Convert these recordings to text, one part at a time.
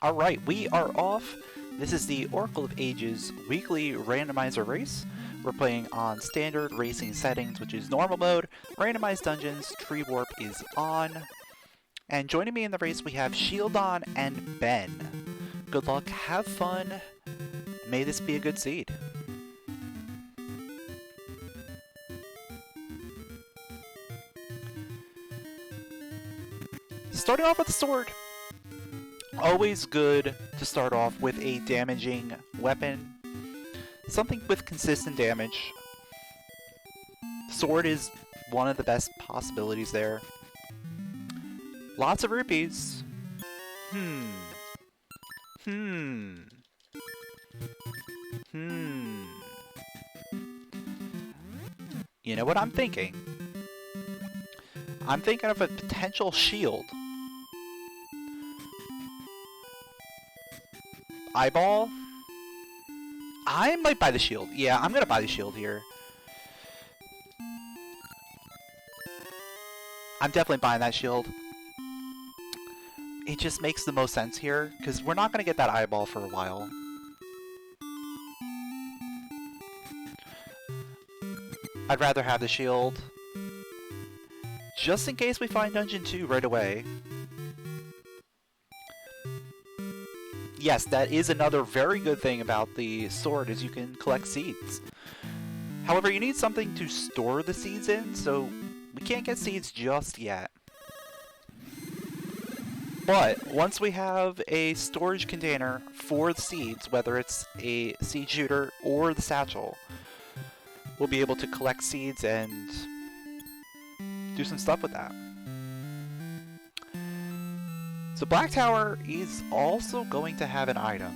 Alright, we are off. This is the Oracle of Ages weekly randomizer race. We're playing on standard racing settings, which is normal mode, randomized dungeons, tree warp is on. And joining me in the race we have Shieldon and Ben. Good luck, have fun, may this be a good seed. Starting off with the sword. Always good to start off with a damaging weapon. Something with consistent damage. Sword is one of the best possibilities there. Lots of rupees. You know what I'm thinking? I'm thinking of a potential shield. Eyeball? I might buy the shield. Yeah, I'm gonna buy the shield here. I'm definitely buying that shield. It just makes the most sense here, because we're not gonna get that eyeball for a while. I'd rather have the shield. Just in case we find Dungeon 2 right away. Yes, that is another very good thing about the sword, is you can collect seeds. However, you need something to store the seeds in, so we can't get seeds just yet. But once we have a storage container for the seeds, whether it's a seed shooter or the satchel, we'll be able to collect seeds and do some stuff with that. So Black Tower is also going to have an item.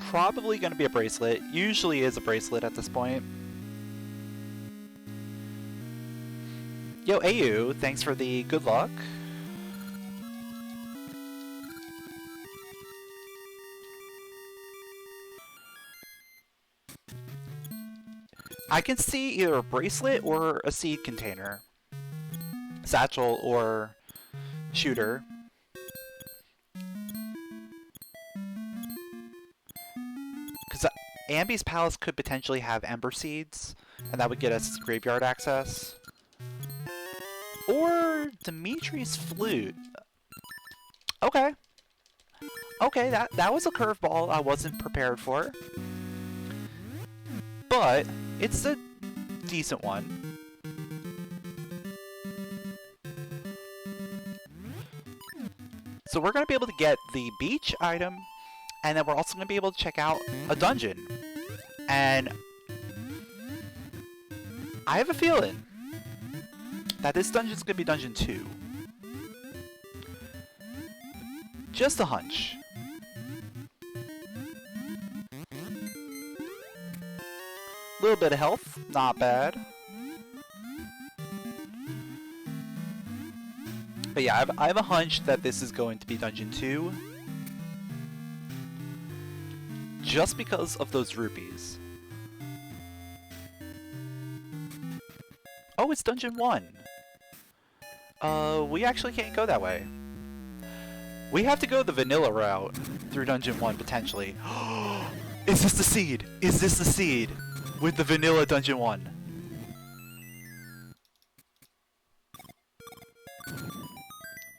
Probably going to be a bracelet. Usually is a bracelet at this point. Yo, Ayu, thanks for the good luck. I can see either a bracelet or a seed container. Satchel or shooter. Because Ambi's Palace could potentially have ember seeds, and that would get us graveyard access. Or Dimitri's flute. Okay. Okay, that was a curveball I wasn't prepared for. But it's a decent one. So we're going to be able to get the beach item, and then we're also going to be able to check out a dungeon. And I have a feeling that this dungeon is going to be Dungeon 2. Just a hunch. Little bit of health, not bad. But yeah, I have a hunch that this is going to be Dungeon 2. Just because of those rupees. Oh, it's Dungeon 1. We actually can't go that way. We have to go the vanilla route through Dungeon 1, potentially. Is this the seed? Is this the seed? With the vanilla Dungeon 1.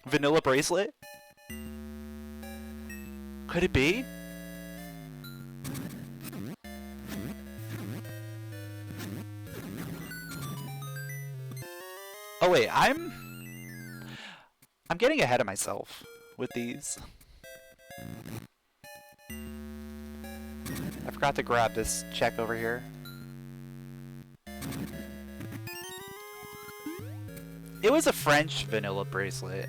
Vanilla bracelet? Could it be? Oh wait, I'm getting ahead of myself with these. I forgot to grab this check over here. It was a French vanilla bracelet.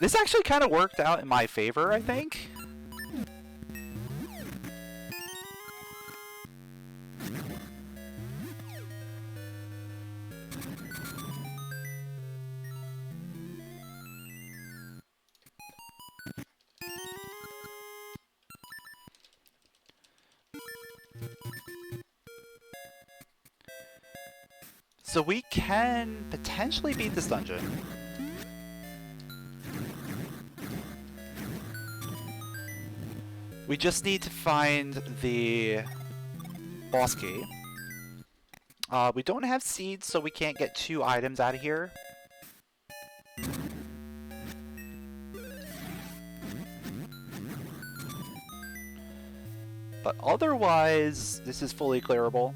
This actually kind of worked out in my favor, I think. So we can potentially beat this dungeon. We just need to find the boss key. We don't have seeds, so we can't get 2 items out of here. But otherwise, this is fully clearable.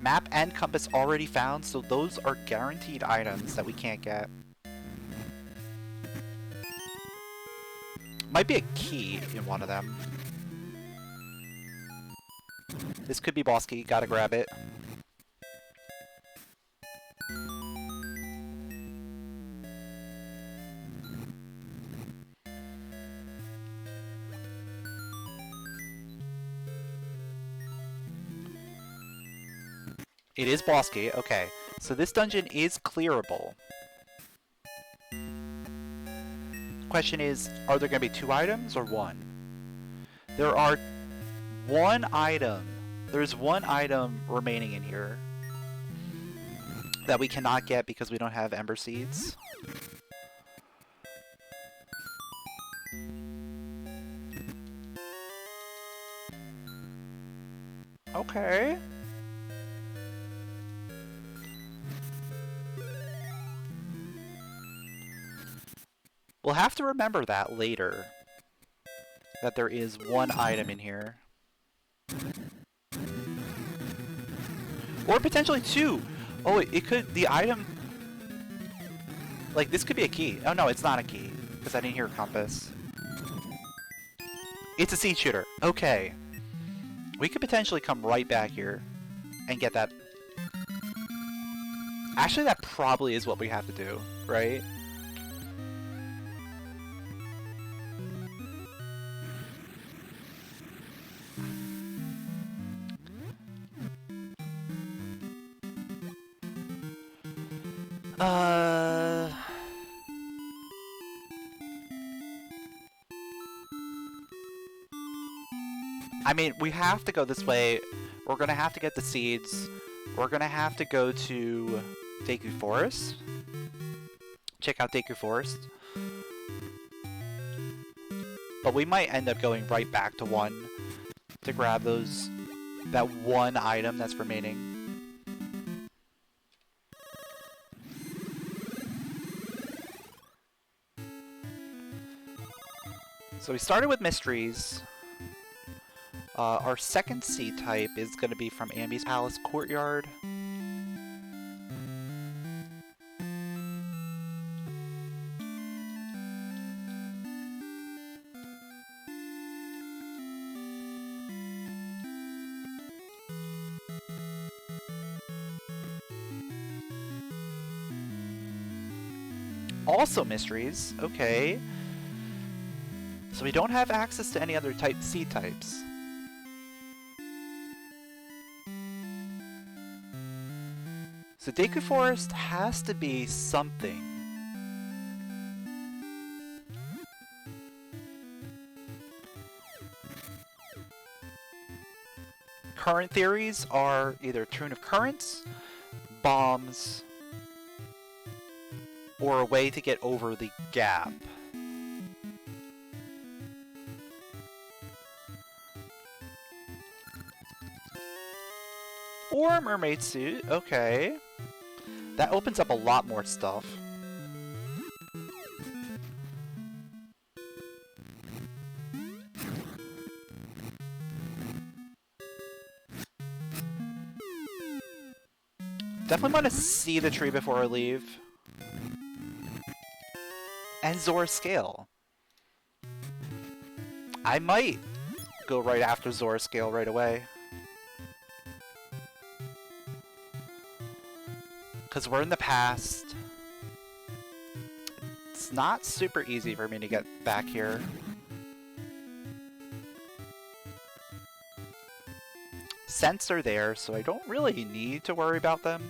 Map and compass already found, so those are guaranteed items that we can't get. Might be a key in one of them. This could be boss key, gotta grab it. It is boss key, okay. So this dungeon is clearable. Question is, are there going to be 2 items or 1? There are 1 item. There's 1 item remaining in here that we cannot get because we don't have ember seeds. Okay. We'll have to remember that later. That there is 1 item in here. Or potentially 2! Oh, it could... the item... like, this could be a key. Oh no, it's not a key. Because I didn't hear a compass. It's a seed shooter. Okay. We could potentially come right back here. And get that... actually, that probably is what we have to do, right? I mean, we have to go this way. We're gonna have to get the seeds. We're gonna have to go to Deku Forest. Check out Deku Forest. But we might end up going right back to 1 to grab that 1 item that's remaining. So we started with mysteries. Our second seed type is going to be from Ambi's Palace Courtyard. Also mysteries, okay. So we don't have access to any other seed types. So Deku Forest has to be something. Current theories are either Tune of Currents, bombs, or a way to get over the gap. Or a mermaid suit, okay. That opens up a lot more stuff. Definitely want to see the tree before I leave. And Zora's Scale. I might go right after Zora's Scale right away. Because we're in the past. It's not super easy for me to get back here. Scents are there, so I don't really need to worry about them.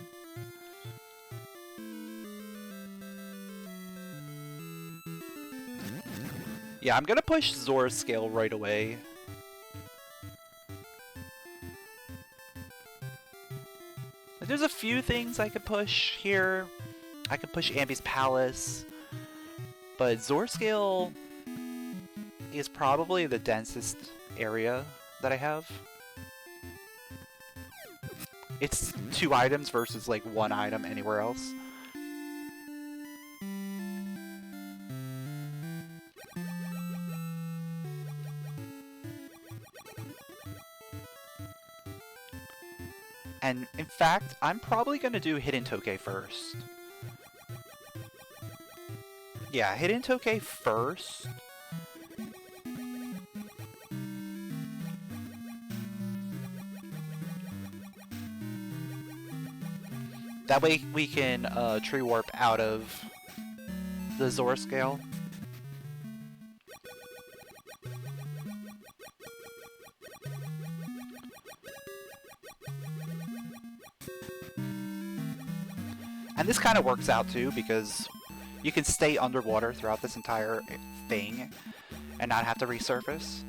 Yeah, I'm gonna push Zora's Scale right away. There's a few things I could push here. I could push Ambi's Palace, but Zora's Scale is probably the densest area that I have. It's 2 items versus like 1 item anywhere else. And in fact, I'm probably going to do Hidden Toke first. Yeah, Hidden Toke first. That way we can tree warp out of the Zora Scale. And this kind of works out too, because you can stay underwater throughout this entire thing and not have to resurface.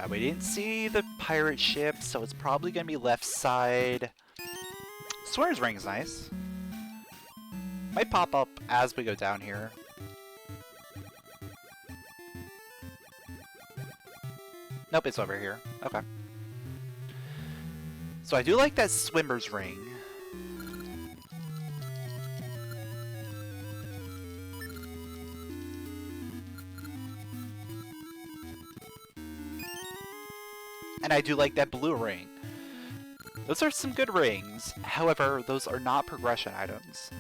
We didn't see the pirate ship, so it's probably going to be left side. Swear's Ring's nice. Might pop up as we go down here. Nope, it's over here. Okay. So I do like that Swimmer's Ring. And I do like that blue ring. Those are some good rings. However, those are not progression items.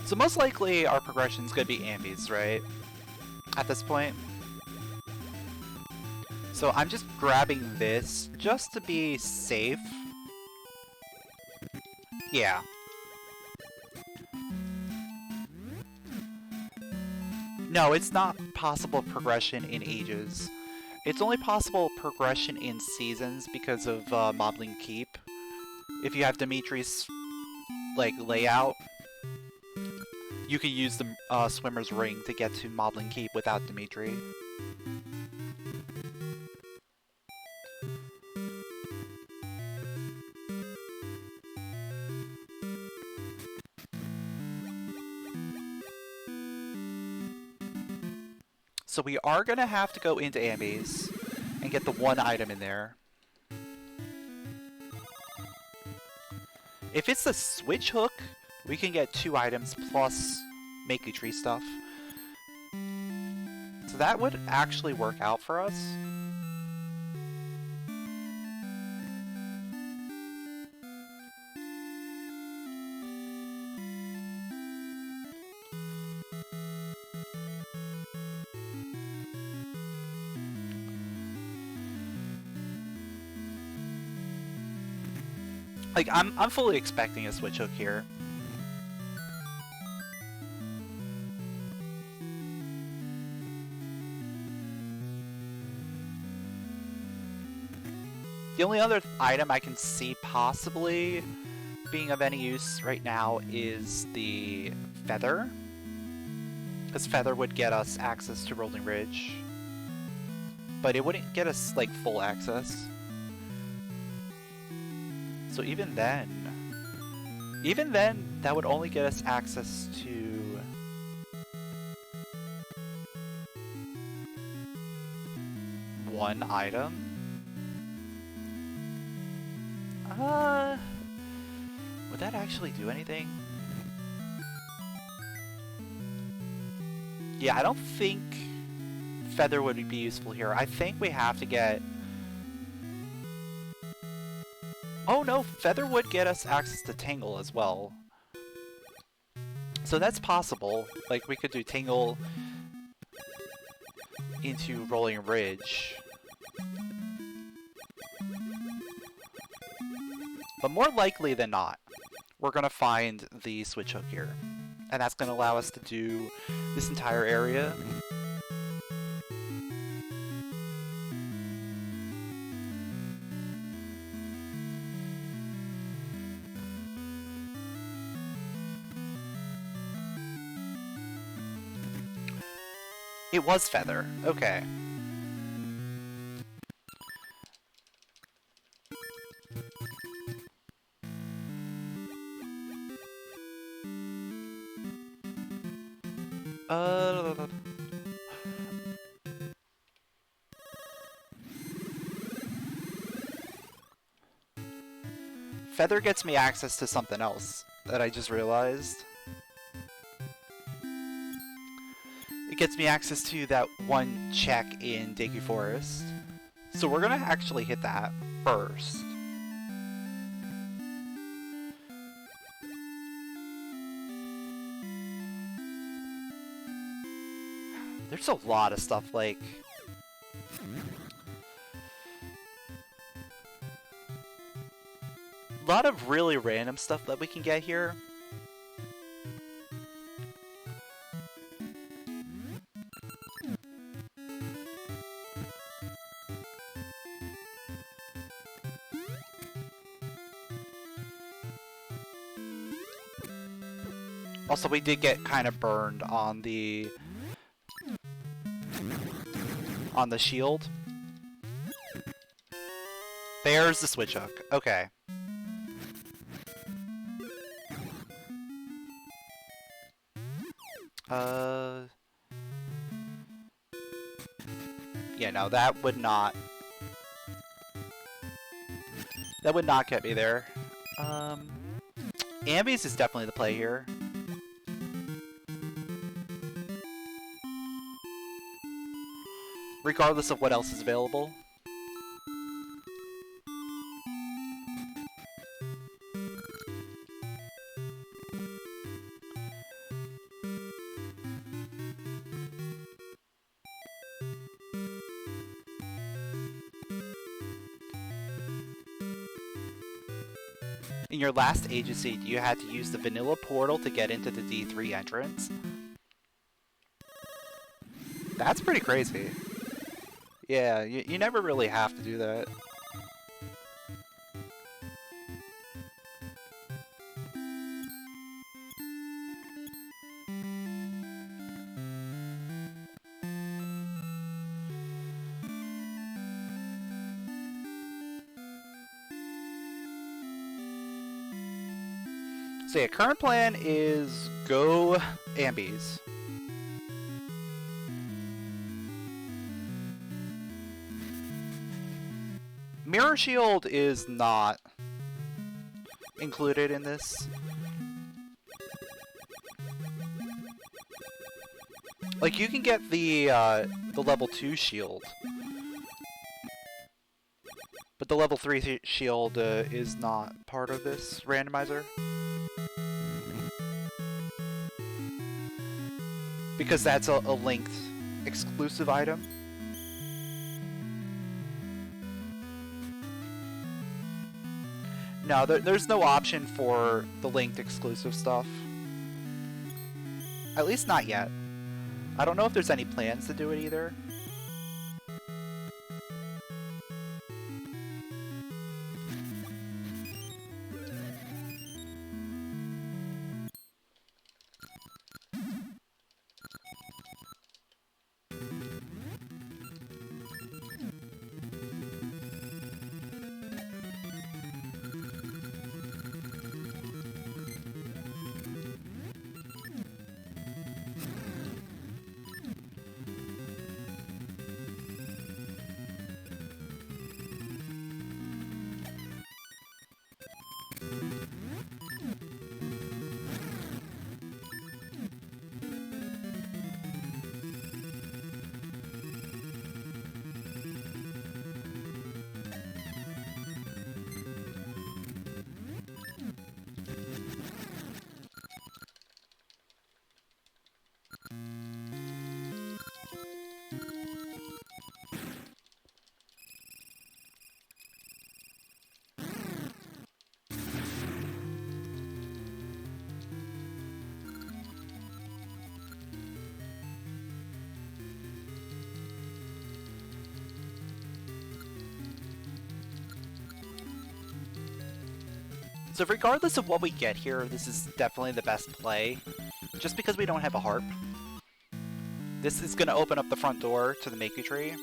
So most likely our progression is going to be Ambi's, right? At this point. So I'm just grabbing this just to be safe. Yeah. No, it's not possible progression in ages. It's only possible progression in seasons because of Moblin Keep. If you have Dimitri's like layout, you can use the Swimmer's Ring to get to Moblin Keep without Dimitri. So we are going to have to go into Ambi's and get the 1 item in there. If it's the switch hook, we can get 2 items plus Makey Tree stuff. So that would actually work out for us. Like, I'm fully expecting a switch hook here. The only other item I can see possibly being of any use right now is the feather. Because Feather would get us access to Rolling Ridge. But it wouldn't get us, like, full access. So even then, that would only get us access to... one item? Would that actually do anything? Yeah, I don't think Feather would be useful here. I think we have to get... Oh no, Feather would get us access to Tangle as well. So that's possible. Like, we could do Tangle into Rolling Ridge. But more likely than not, we're going to find the switch hook here. And that's going to allow us to do this entire area. It was Feather. Okay. Feather gets me access to something else that I just realized. It gets me access to that one check in Deku Forest. So we're gonna actually hit that first. There's a lot of stuff, like... a lot of really random stuff that we can get here. Also, we did get kind of burned on the shield. There's the switch hook. Okay. Yeah, no, that would not get me there. Ambies is definitely the play here. Regardless of what else is available. In your last agency, you had to use the vanilla portal to get into the D3 entrance. That's pretty crazy. Yeah, you never really have to do that. So yeah, current plan is go Ambies. Mirror Shield is not included in this. Like, you can get the level 2 shield, but the level 3 shield is not part of this randomizer. Because that's a linked exclusive item. No, there's no option for the linked exclusive stuff. At least not yet. I don't know if there's any plans to do it either. So regardless of what we get here, this is definitely the best play. Just because we don't have a harp. This is going to open up the front door to the Maku tree,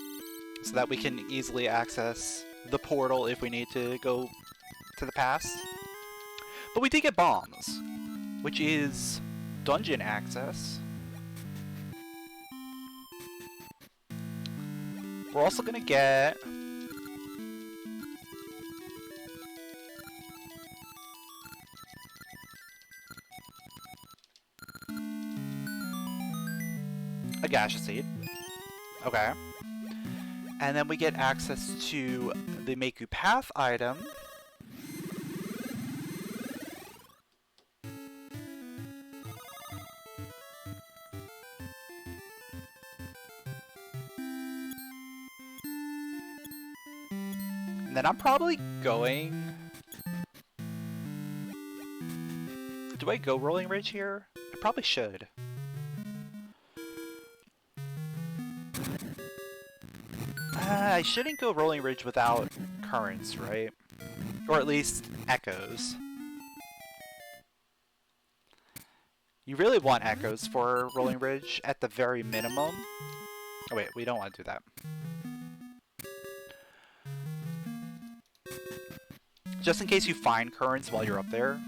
so that we can easily access the portal if we need to go to the past. But we did get bombs, which is dungeon access. We're also going to get... a gasha seed. Okay. And then we get access to the Maku Path item. And then I'm probably going... Do I go Rolling Ridge here? I probably should. I shouldn't go Rolling Ridge without currents, right? Or at least echoes. You really want echoes for Rolling Ridge at the very minimum. Oh wait, we don't want to do that. Just in case you find currents while you're up there.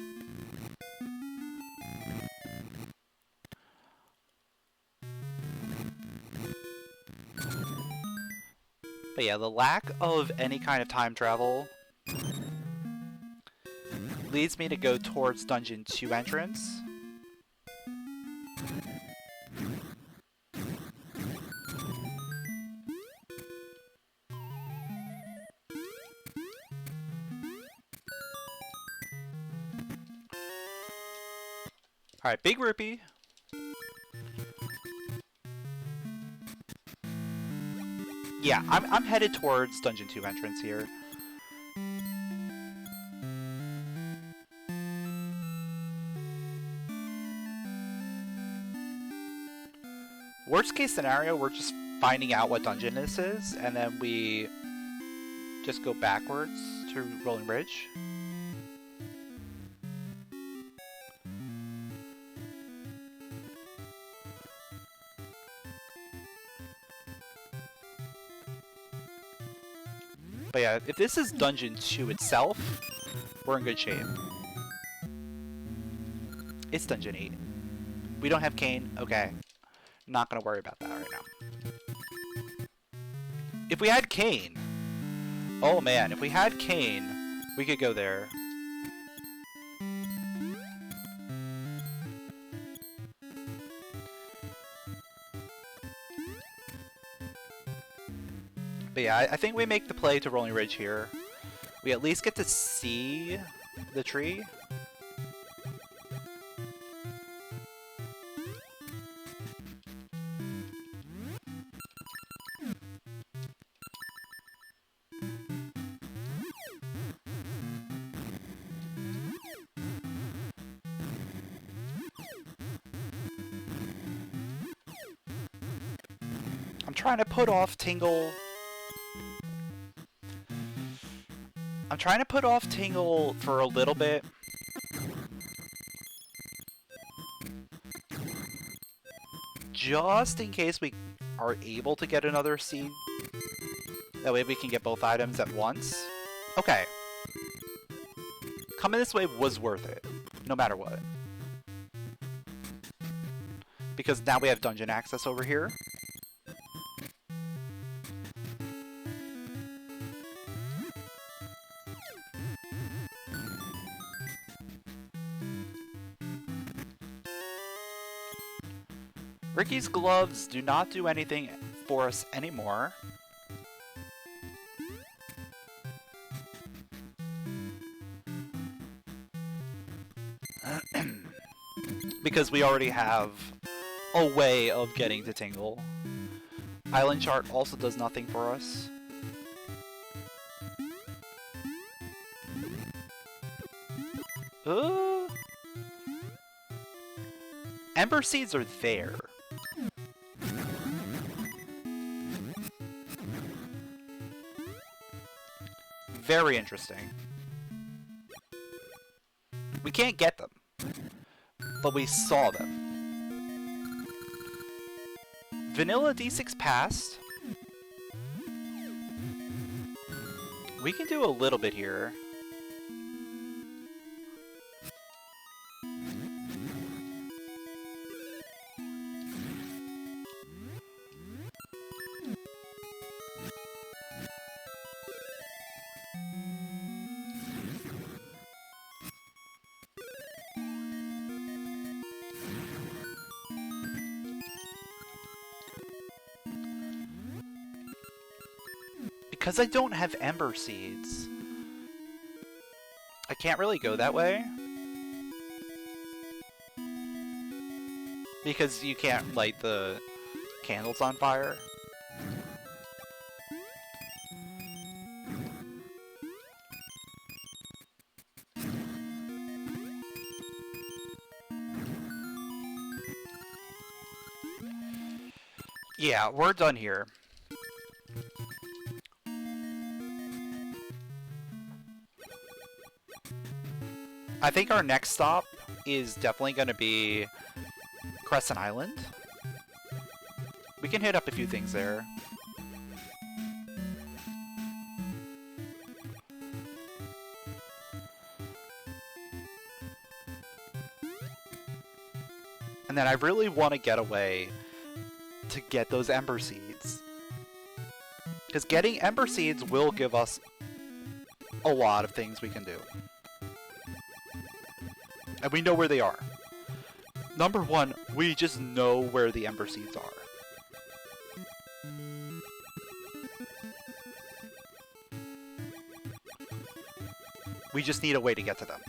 But yeah, the lack of any kind of time travel leads me to go towards Dungeon 2 entrance. Alright, Big Rupee. Yeah, I'm headed towards Dungeon 2 entrance here. Worst case scenario, we're just finding out what dungeon this is, and then we just go backwards to Rolling Ridge. But yeah, if this is Dungeon 2 itself, we're in good shape. It's Dungeon 8. We don't have Cane. Okay. Not gonna worry about that right now. If we had Cane... Oh man, if we had Cane, we could go there. But yeah, I think we make the play to Rolling Ridge here. We at least get to see the tree. I'm trying to put off Tingle. I'm trying to put off Tingle for a little bit. Just in case we are able to get another seed. That way we can get both items at once. Okay. Coming this way was worth it. No matter what. Because now we have dungeon access over here. Ricky's gloves do not do anything for us anymore. Because we already have a way of getting to Tingle. Island chart also does nothing for us. Ember seeds are there. Very interesting. We can't get them, but we saw them. Vanilla D6 passed. We can do a little bit here. Because I don't have Ember Seeds, I can't really go that way. Because you can't light the candles on fire. Yeah, we're done here. I think our next stop is definitely going to be Crescent Island. We can hit up a few things there. And then I really want to get away to get those Ember Seeds. Because getting Ember Seeds will give us a lot of things we can do. And we know where they are. Number one, we just know where the Ember Seeds are. We just need a way to get to them.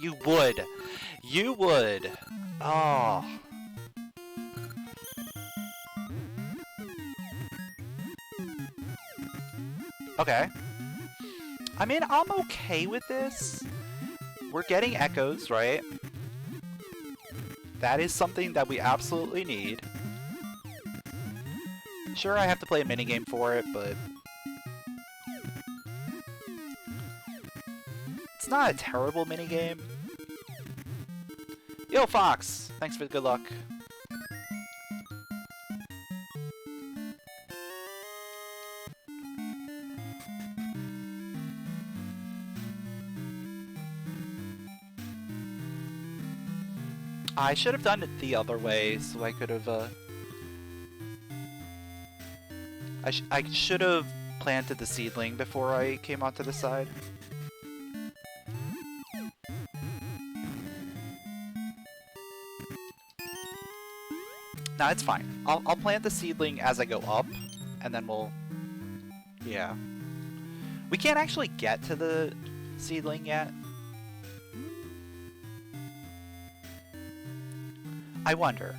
You would. You would. Oh. Okay. I mean, I'm okay with this. We're getting echoes, right? That is something that we absolutely need. Sure, I have to play a minigame for it, but it's not a terrible minigame. Yo, Fox! Thanks for the good luck. I should have done it the other way, so I could have, I should have planted the seedling before I came onto the side. Nah, it's fine. I'll plant the seedling as I go up, and then we'll... Yeah. We can't actually get to the seedling yet. I wonder.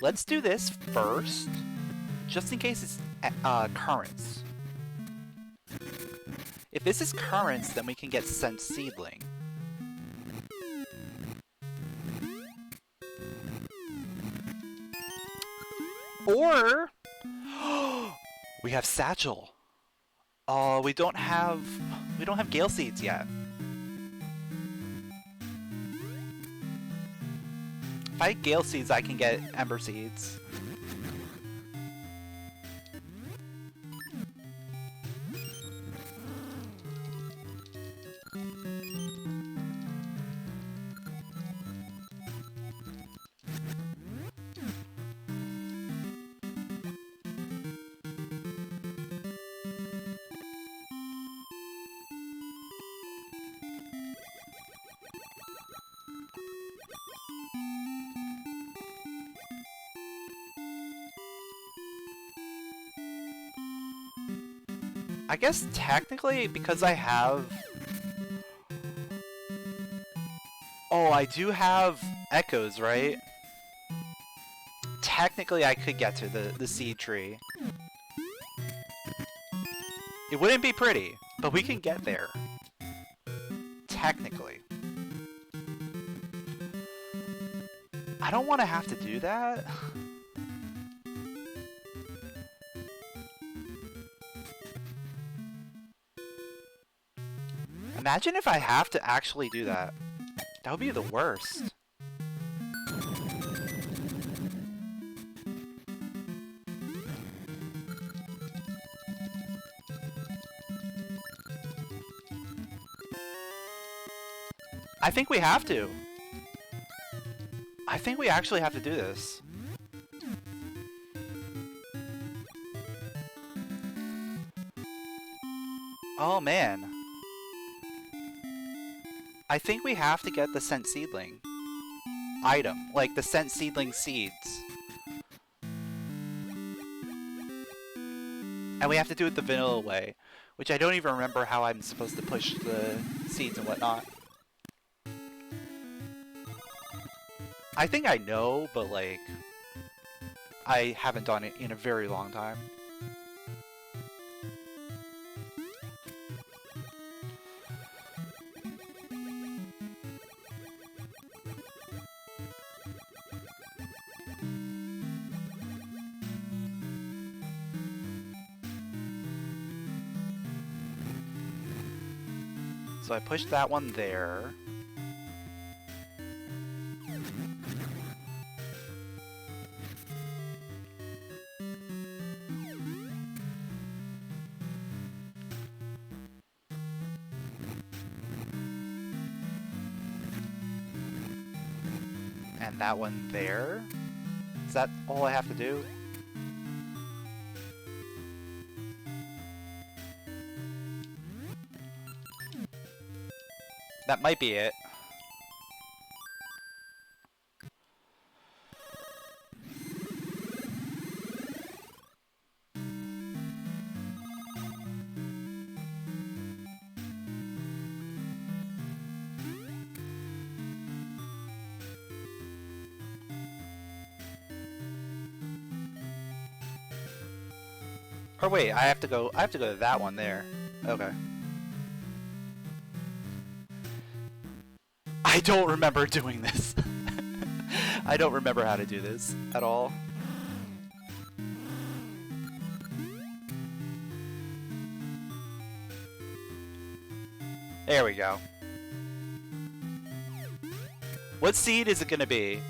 Let's do this first, just in case it's currents. If this is currents, then we can get sent seedling. Or we have Satchel. Oh, we don't have Gale Seeds yet. If I had Gale Seeds, I can get Ember Seeds. I guess technically, because I have... Oh, I do have echoes, right? Technically, I could get to the seed tree. It wouldn't be pretty. But we can get there. Technically. I don't want to have to do that. Imagine if I have to actually do that. That would be the worst. I think we have to. I think we actually have to do this. Oh man. I think we have to get the scent seedling item, like the scent seedling seeds. And we have to do it the vanilla way, which I don't even remember how I'm supposed to push the seeds and whatnot. I think I know, but like, I haven't done it in a very long time. So I pushed that one there. And that one there? Is that all I have to do? That might be it. Or wait, I have to go to that one there. Okay. I don't remember doing this. I don't remember how to do this at all. There we go. What seed is it gonna be?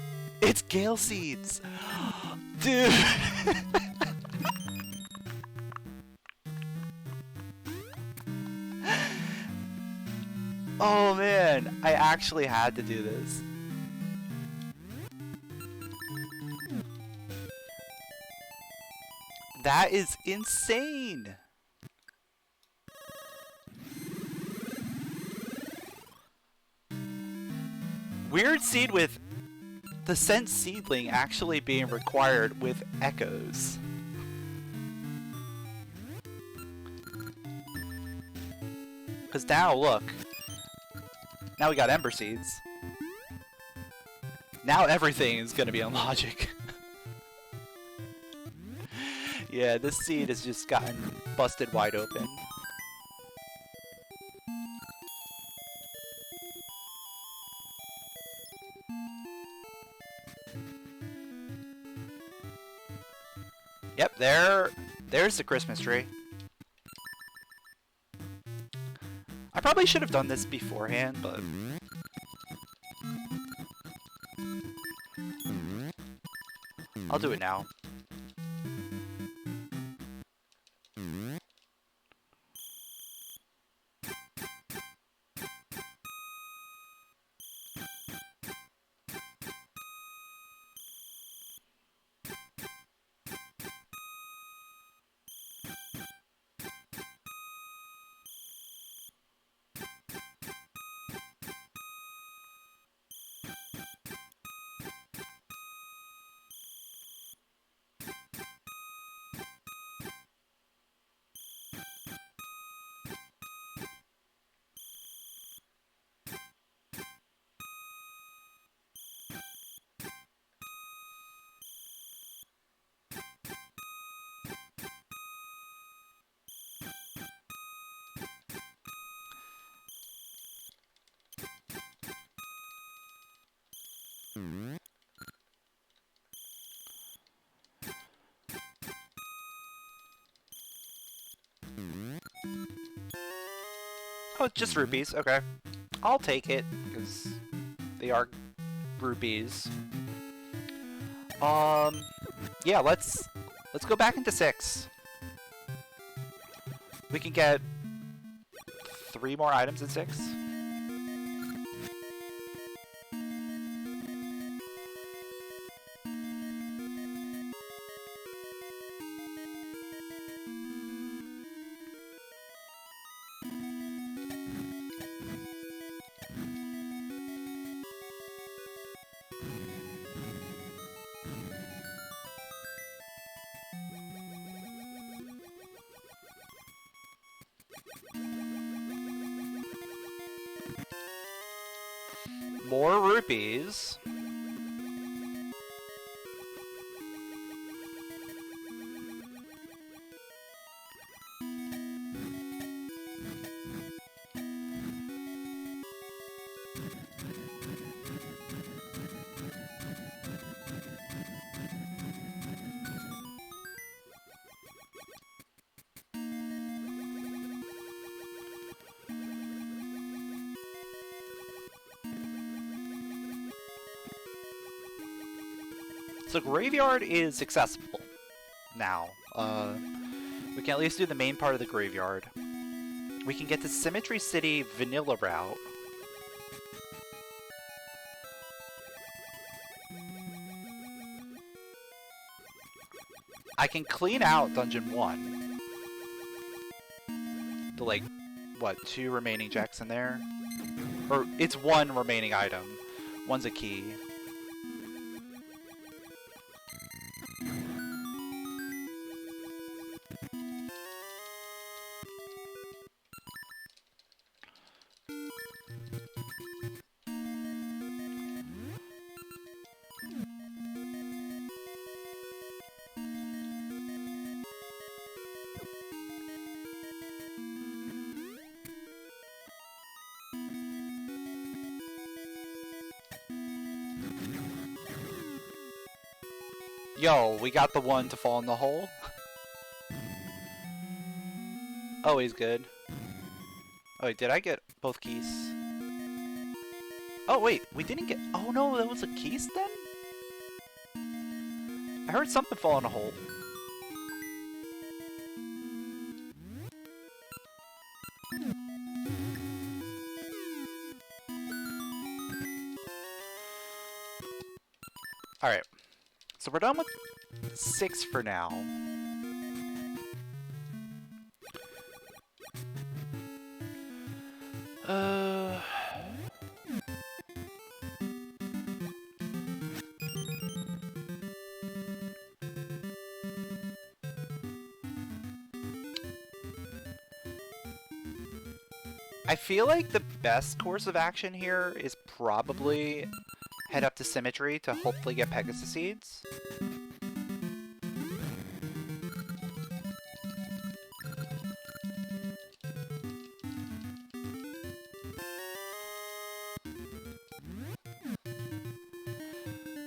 It's Gale Seeds! Dude! Oh man, I actually had to do this. That is insane! Weird seed with the scent seedling actually being required with echoes. Because now, look. Now we got Ember Seeds. Now everything is going to be on logic. Yeah, this seed has just gotten busted wide open. Yep, there's the Christmas tree. I probably should have done this beforehand, but... I'll do it now. Oh, it's just rupees. Okay. I'll take it, because they are rupees. Yeah, let's go back into 6. We can get 3 more items in 6. More rupees. So graveyard is accessible now. We can at least do the main part of the graveyard. We can get to Symmetry City vanilla route. I can clean out Dungeon 1. The, like, what, 2 remaining jacks in there? Or, it's 1 remaining item. 1's a key. Yo, we got the one to fall in the hole. Always good. Oh wait, did I get both keys? Oh wait, we didn't get... Oh no, that was a keys then? I heard something fall in a hole. Alright. So we're done with 6 for now. I feel like the best course of action here is probably head up to Symmetry to hopefully get Pegasus Seeds.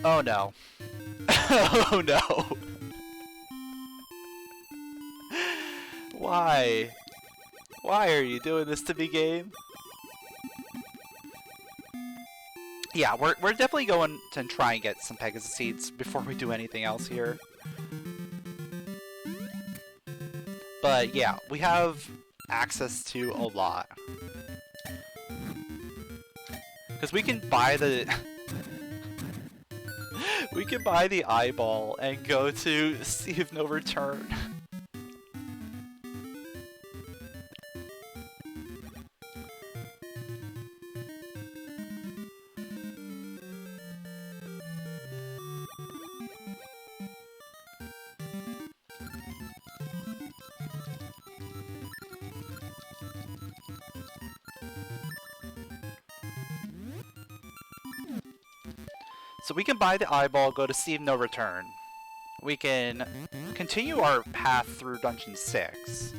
Oh no. Oh no. Why? Why are you doing this to me, game? Yeah, we're definitely going to try and get some Pegasus Seeds before we do anything else here. But yeah, we have access to a lot. Because we can buy the... we can buy the eyeball and go to Sea of No Return. So we can buy the eyeball, go to Sea of No Return. We can continue our path through Dungeon 6.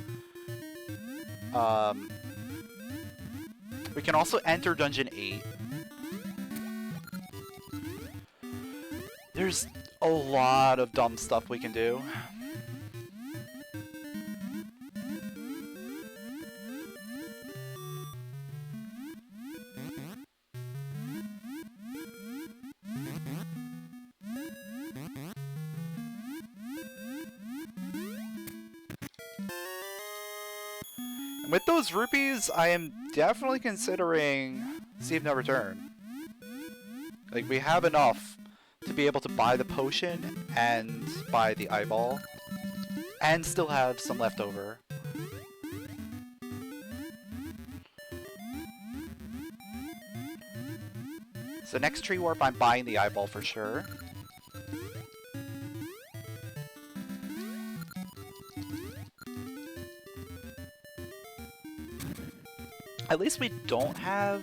We can also enter Dungeon 8. There's a lot of dumb stuff we can do. With those rupees, I am definitely considering Save No Return. Like, we have enough to be able to buy the potion and buy the eyeball, and still have some left over. So next tree warp, I'm buying the eyeball for sure. At least we don't have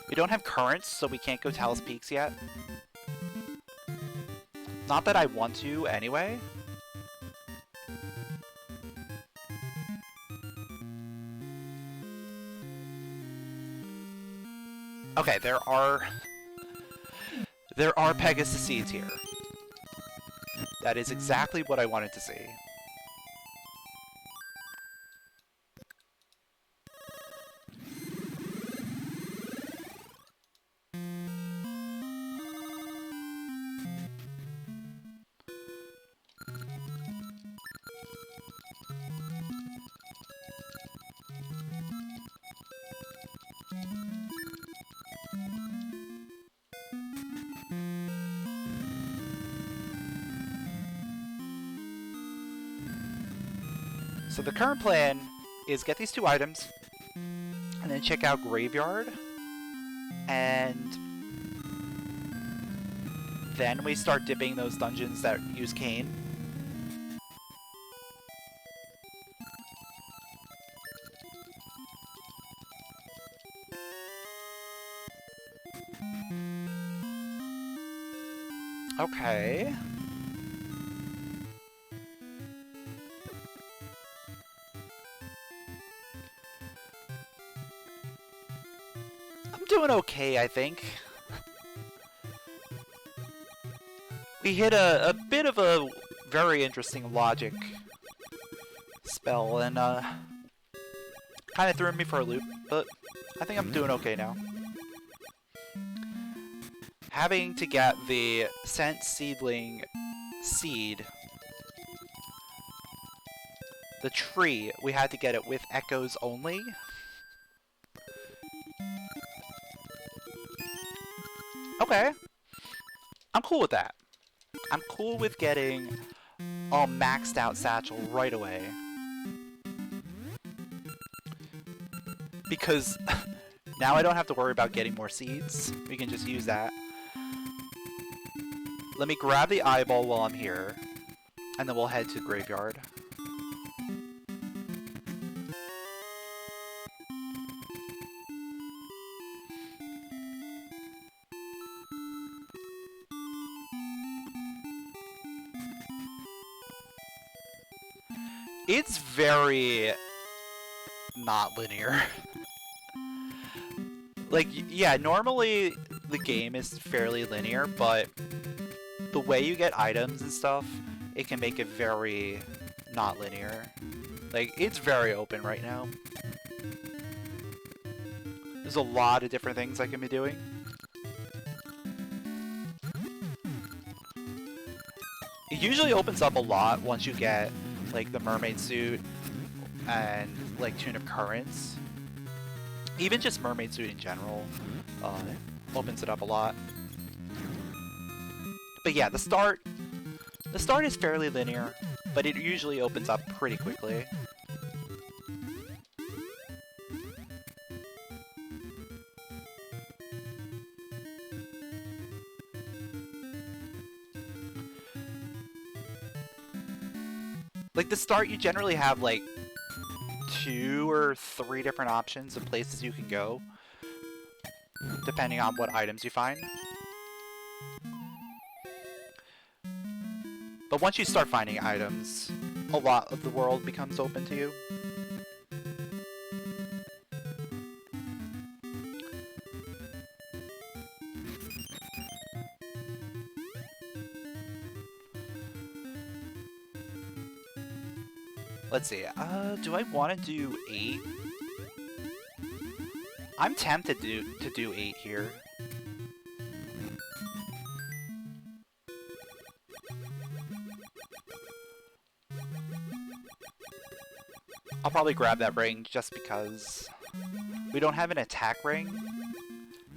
we don't have currents, so we can't go Talus Peaks yet. Not that I want to anyway. Okay, there are Pegasus seeds here. That is exactly what I wanted to see. So the current plan is get these 2 items, and then check out Graveyard, and then we start dipping those dungeons that use Cane. Okay. Doing okay, I think. We hit a bit of a very interesting logic spell, and kind of threw me for a loop, but I think I'm doing okay now. Having to get the Scent Seedling seed, the tree, we had to get it with echoes only. Okay, I'm cool with that. I'm cool with getting a maxed out satchel right away. Because now I don't have to worry about getting more seeds. We can just use that. Let me grab the eyeball while I'm here, and then we'll head to Graveyard. It's very not linear. Like, yeah, normally the game is fairly linear, but the way you get items and stuff, it can make it very not linear. Like, it's very open right now. There's a lot of different things I can be doing. It usually opens up a lot once you get like the mermaid suit and like Tune of Currents. Even just mermaid suit in general opens it up a lot. But yeah, the start is fairly linear, but it usually opens up pretty quickly. Like, the start, you generally have, like, 2 or 3 different options of places you can go, depending on what items you find. But once you start finding items, a lot of the world becomes open to you. Let's see, do I want to do 8? I'm tempted to do 8 here. probably grab that ring just because we don't have an attack ring.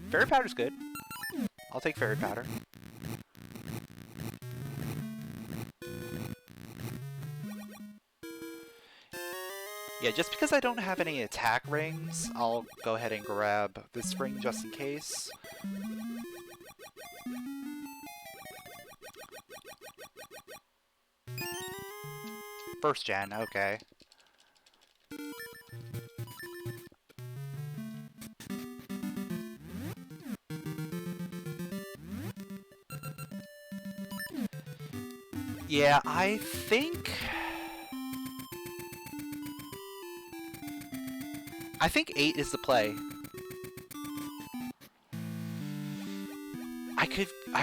Fairy powder's good. I'll take fairy powder. Yeah, just because I don't have any attack rings, I'll go ahead and grab this ring just in case. First gen, okay. Yeah, I think 8 is the play. I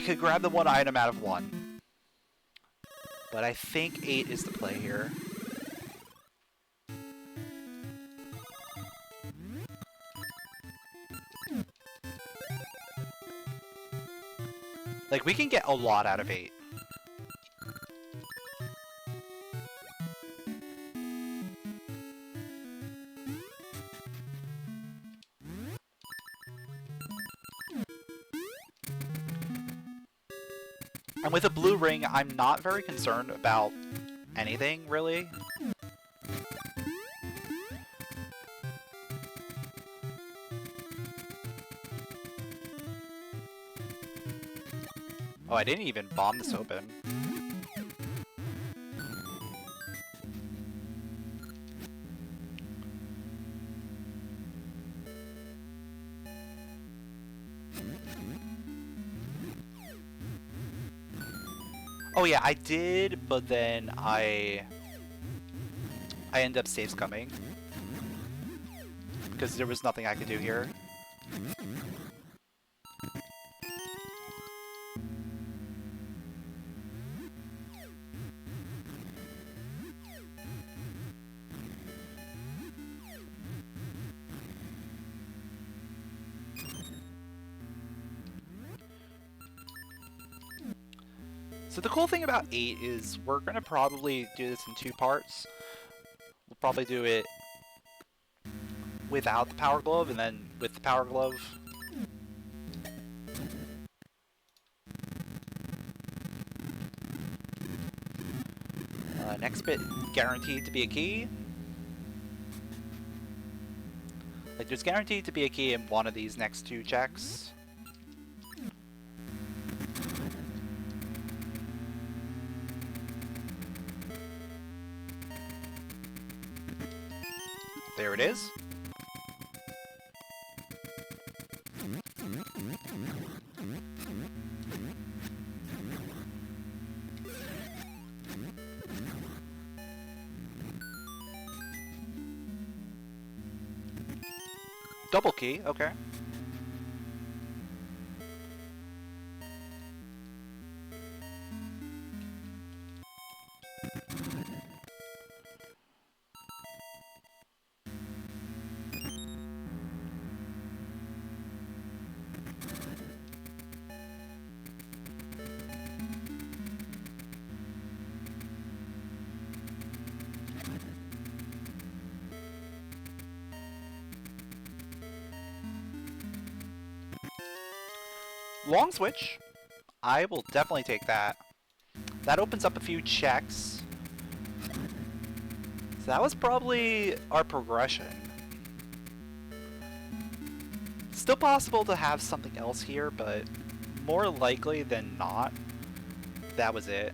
could grab the one item out of 1. But I think 8 is the play here. Like, we can get a lot out of 8. And with a blue ring, I'm not very concerned about anything, really. Oh, I didn't even bomb this open. Oh yeah, I did, but then I ended up save scumming because there was nothing I could do here. So the cool thing about 8 is we're going to probably do this in 2 parts. We'll probably do it without the power glove and then with the power glove. Next bit guaranteed to be a key. Like, there's guaranteed to be a key in one of these next 2 checks. There it is. Double key, okay. Long switch. I will definitely take that. That opens up a few checks. So that was probably our progression. Still possible to have something else here, but more likely than not, that was it.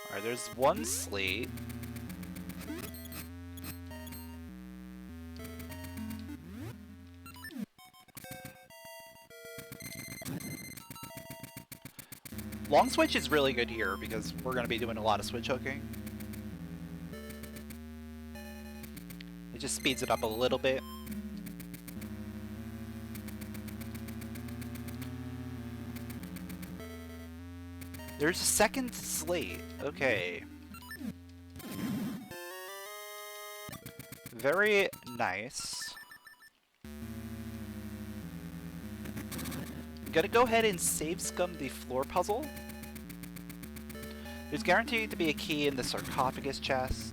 Alright, there's one slate. Long switch is really good here because we're going to be doing a lot of switch hooking. It just speeds it up a little bit. There's a second slate. Okay. Very nice. I'm gonna go ahead and save scum the floor puzzle. There's guaranteed to be a key in the sarcophagus chest.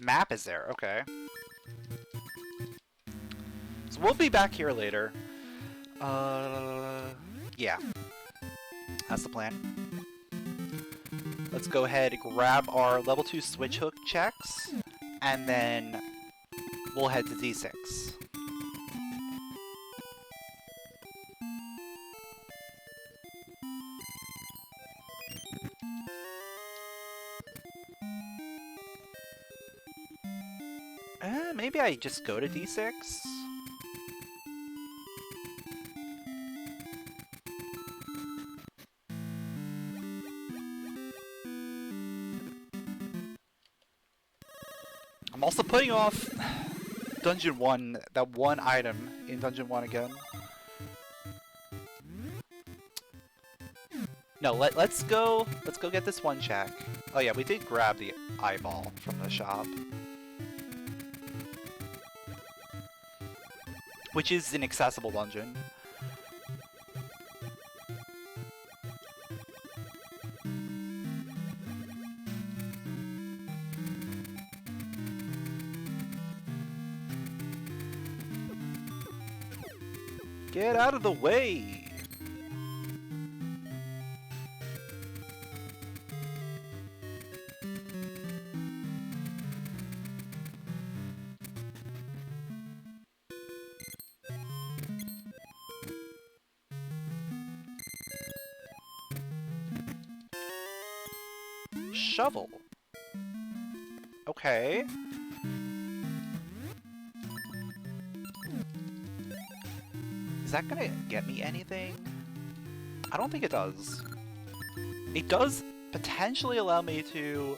Map is there, okay. So we'll be back here later. Yeah. That's the plan. Let's go ahead and grab our level 2 switch hook checks, and then we'll head to D6. Maybe I just go to D6? I'm also putting off Dungeon 1, that one item in Dungeon 1 again. No, let's go get this one check. Oh yeah, we did grab the eyeball from the shop. Which is an accessible dungeon. Get out of the way! Shovel. Okay. Is that gonna get me anything? I don't think it does. It does potentially allow me to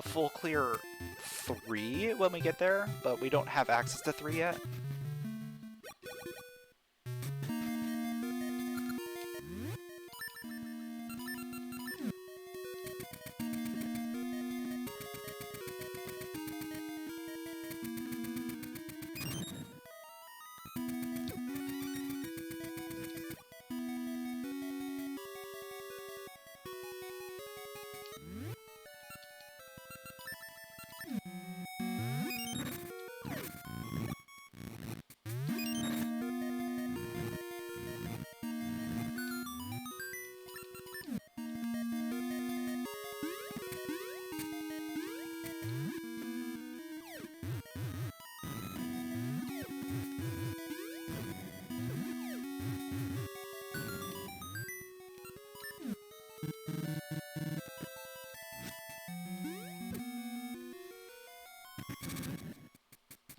full clear 3 when we get there, but we don't have access to 3 yet.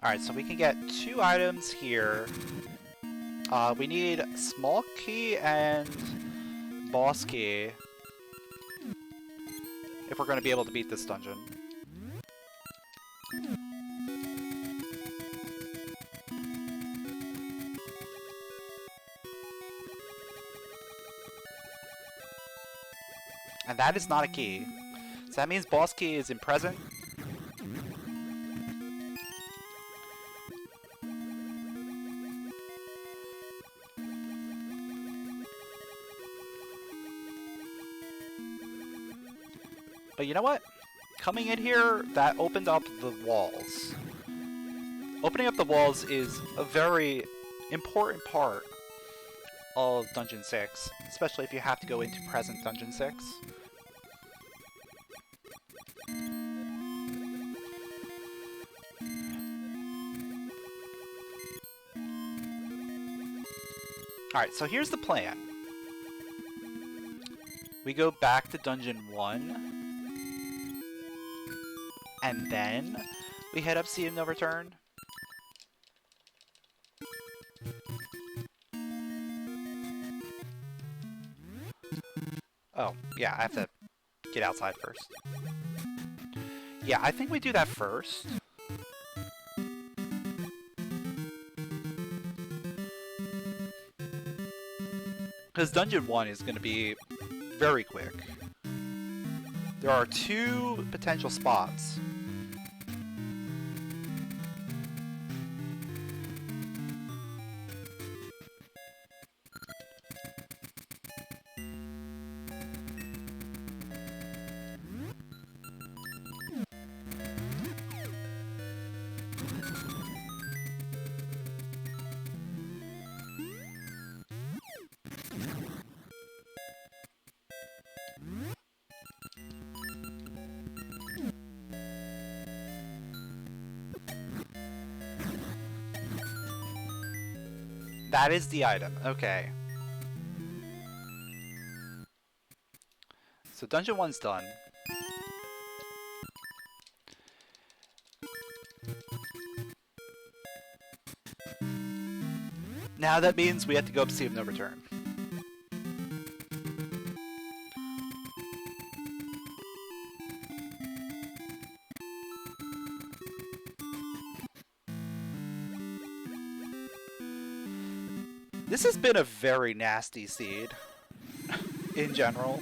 Alright, so we can get 2 items here. We need small key and boss key if we're going to be able to beat this dungeon. And that is not a key. So that means boss key is in present. But you know what? Coming in here, that opened up the walls. Opening up the walls is a very important part of Dungeon 6, especially if you have to go into present Dungeon 6. Alright, so here's the plan. We go back to Dungeon 1. and then we head up Sea of No Return. Oh, yeah, I have to get outside first. Yeah, I think we do that first. Because Dungeon 1 is going to be very quick. There are 2 potential spots. That is the item, okay. So Dungeon 1's done. Now that means we have to go up Sea of No Return. This has been a very nasty seed, in general.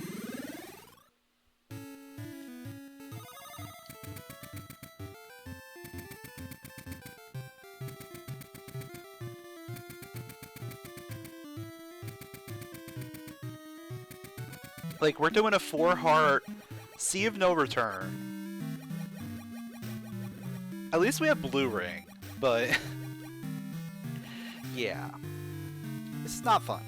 Like, we're doing a 4-heart Sea of No Return. At least we have Blue Ring, but yeah. This is not fun.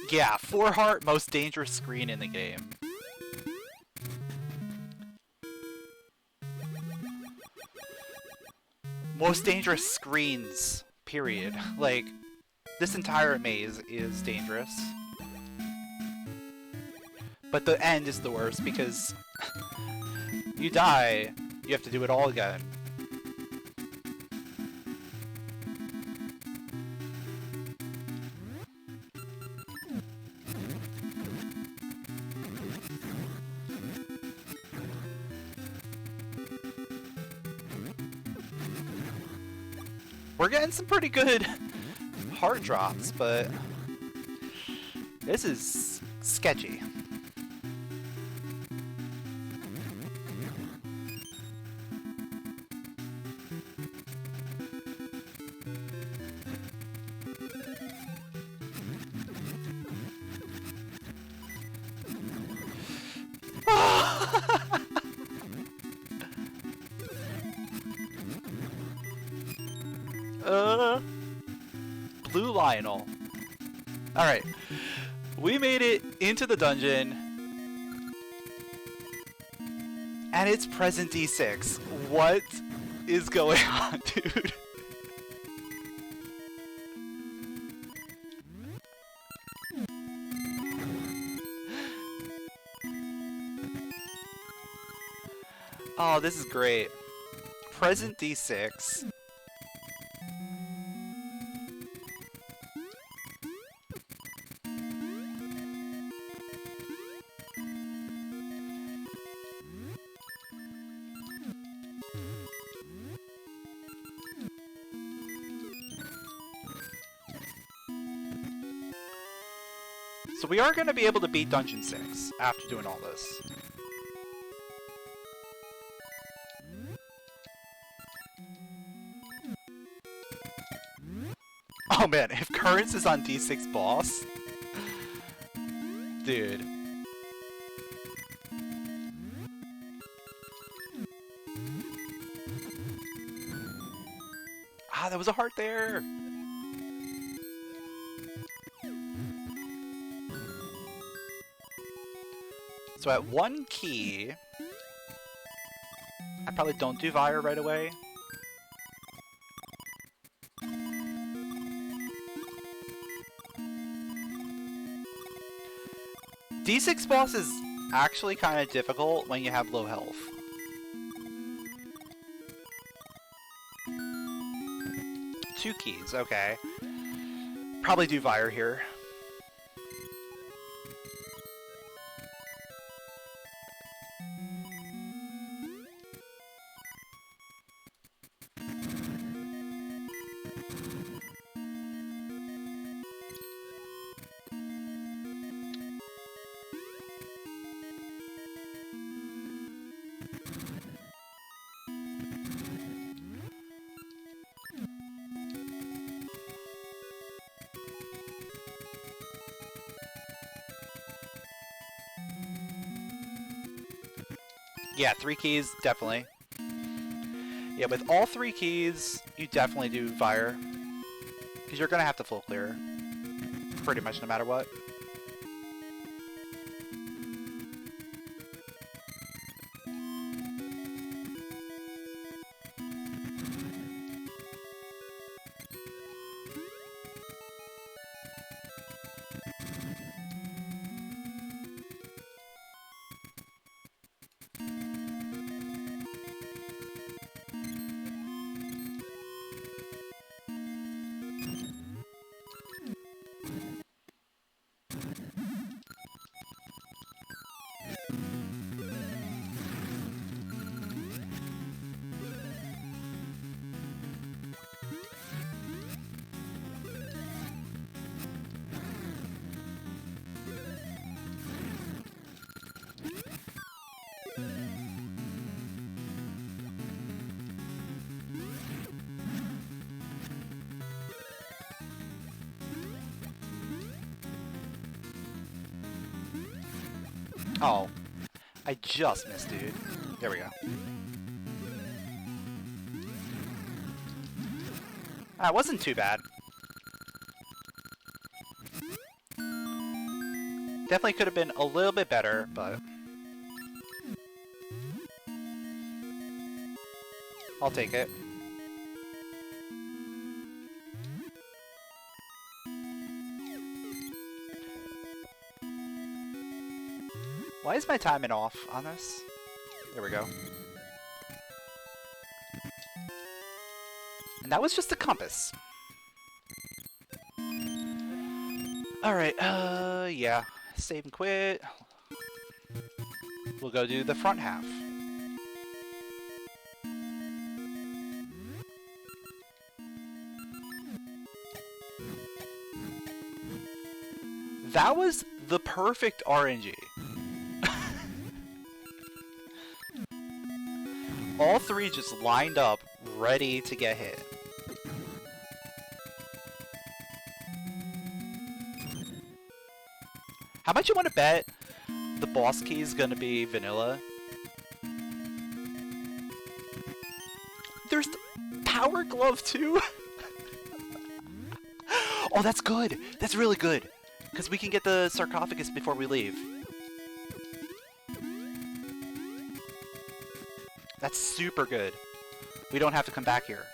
Yeah, 4-heart, most dangerous screen in the game. Most dangerous screens, period. Like, this entire maze is dangerous. But the end is the worst because you die, you have to do it all again. We're getting some pretty good heart drops, but this is sketchy. Blue Lionel. Alright. We made it into the dungeon. And it's present D6. What is going on, dude? Oh, this is great. Present D6. So we are going to be able to beat Dungeon 6 after doing all this. Oh man, if Currents is on D6 boss, Dude. Ah, that was a heart there! So at 1 key, I probably don't do Fire right away. D6 boss is actually kind of difficult when you have low health. Two keys, okay. Probably do Fire here. Yeah, 3 keys, definitely. Yeah, with all 3 keys, you definitely do Fire. Because you're going to have to full clear. Pretty much no matter what. Oh, I just missed, dude. There we go. That wasn't too bad. Definitely could have been a little bit better, but I'll take it. Why is my timing off on this? There we go. And that was just a compass. Alright, yeah. Save and quit. We'll go do the front half. That was the perfect RNG. All 3 just lined up, ready to get hit. How much you want to bet the boss key is going to be vanilla? There's the power glove too! Oh, that's good! That's really good! Because we can get the sarcophagus before we leave. That's super good. We don't have to come back here.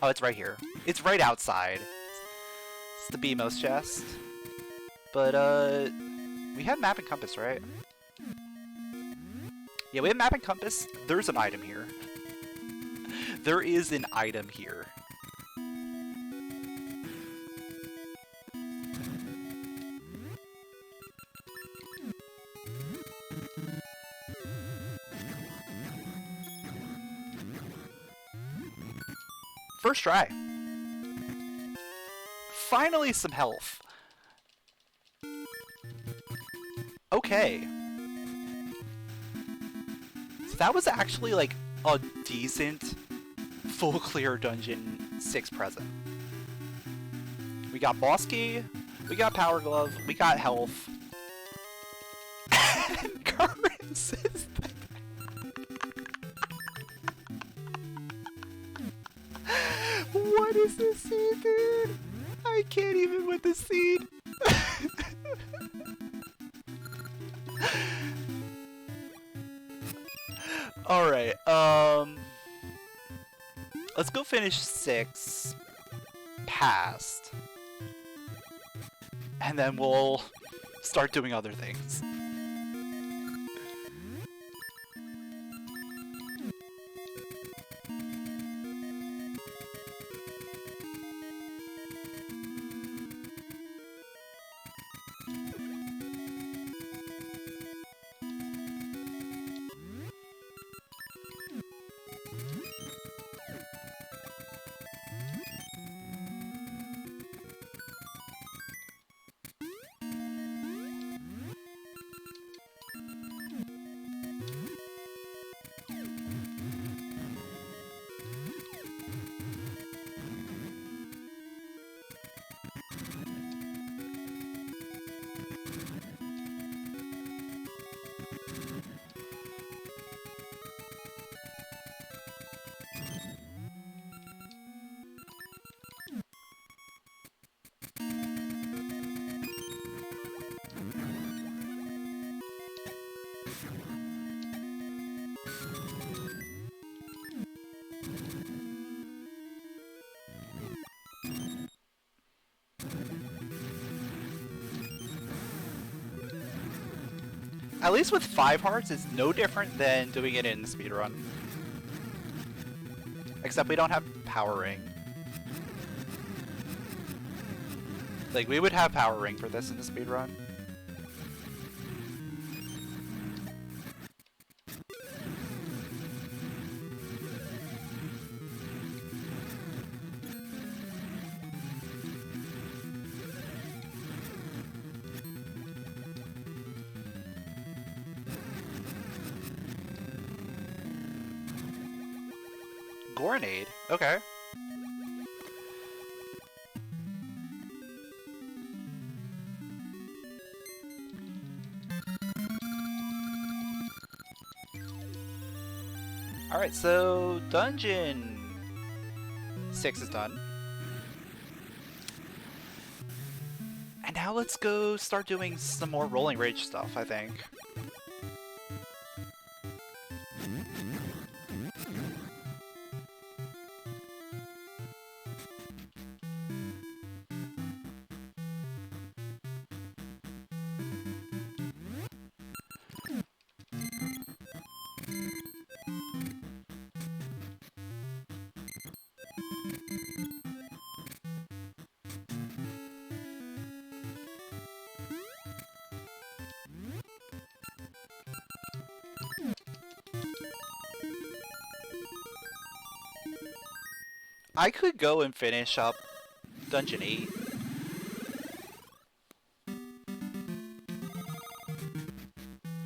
Oh, it's right here. It's right outside. It's the BMOS chest. But, we have map and compass, right? Yeah, we have map and compass. There's an item here. There is an item here. First try. Finally some health. Okay. So that was actually like a decent full clear dungeon 6 present. We got boss key, we got power glove, we got health. And currents is there. What is this seed, dude? I can't even with the seed. Alright, let's go finish 6 past. And then we'll start doing other things. At least with 5 hearts, it's no different than doing it in the speedrun. Except we don't have power ring. Like, we would have power ring for this in the speedrun. Grenade? Okay. Alright, so dungeon 6 is done. And now let's go start doing some more Rolling Ridge stuff, I think. I could go and finish up Dungeon 8.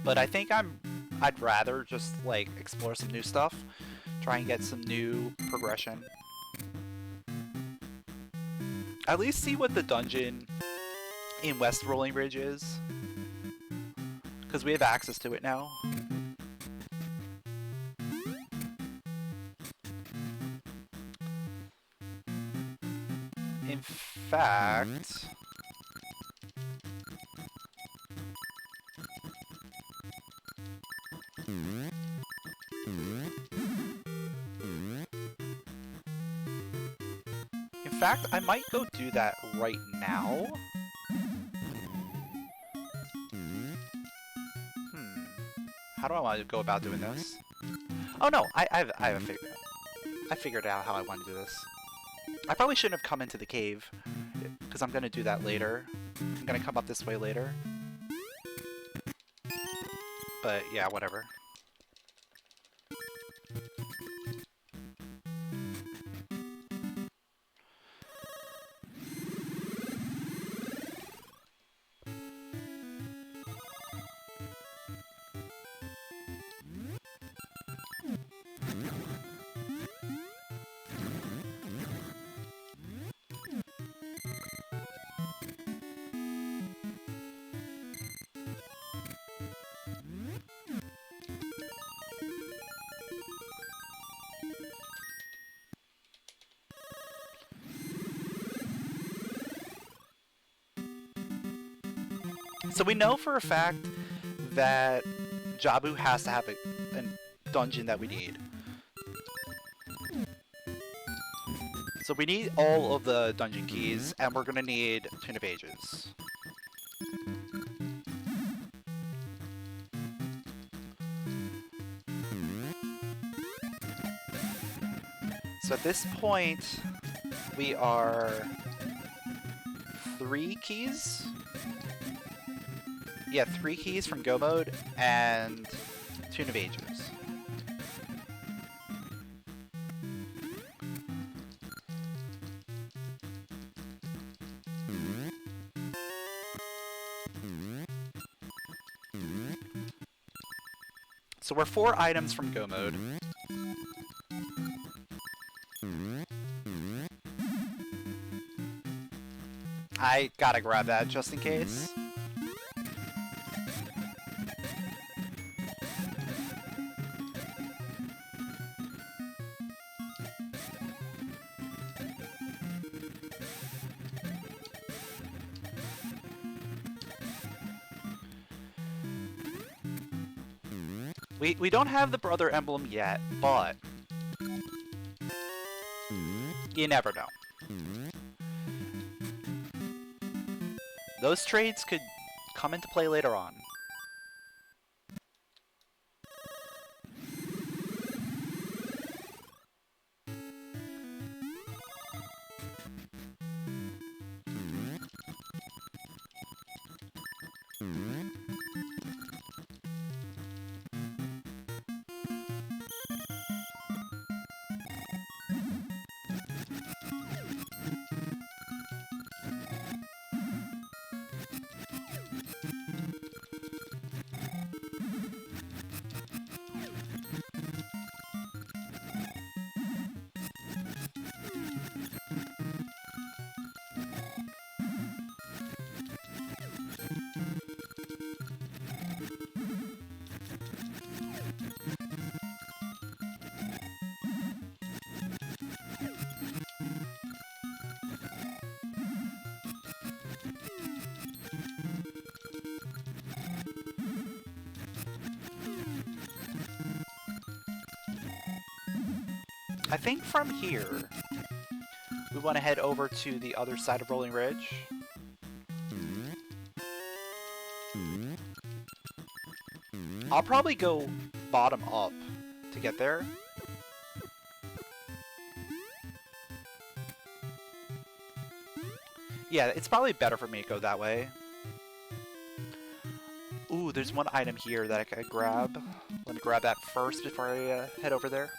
But I think I'd rather just like explore some new stuff, try and get some new progression. At least see what the dungeon in West Rolling Ridge is, because we have access to it now. In fact, I might go do that right now. How do I want to go about doing this? Oh no, I figured out how I want to do this. I probably shouldn't have come into the cave, because I'm going to do that later. I'm going to come up this way later. But yeah, whatever. So we know for a fact that Jabu has to have a dungeon that we need. So we need all of the dungeon keys, and we're gonna need Tune of Ages. So at this point, we are 3 keys? Yeah, 3 keys from Go Mode and Tune of Ages. So we're 4 items from Go Mode. I gotta grab that just in case. We don't have the brother emblem yet, but you never know. Those trades could come into play later on. I think from here, we want to head over to the other side of Rolling Ridge. I'll probably go bottom up to get there. Yeah, it's probably better for me to go that way. Ooh, there's one item here that I could grab. Let me grab that first before I head over there.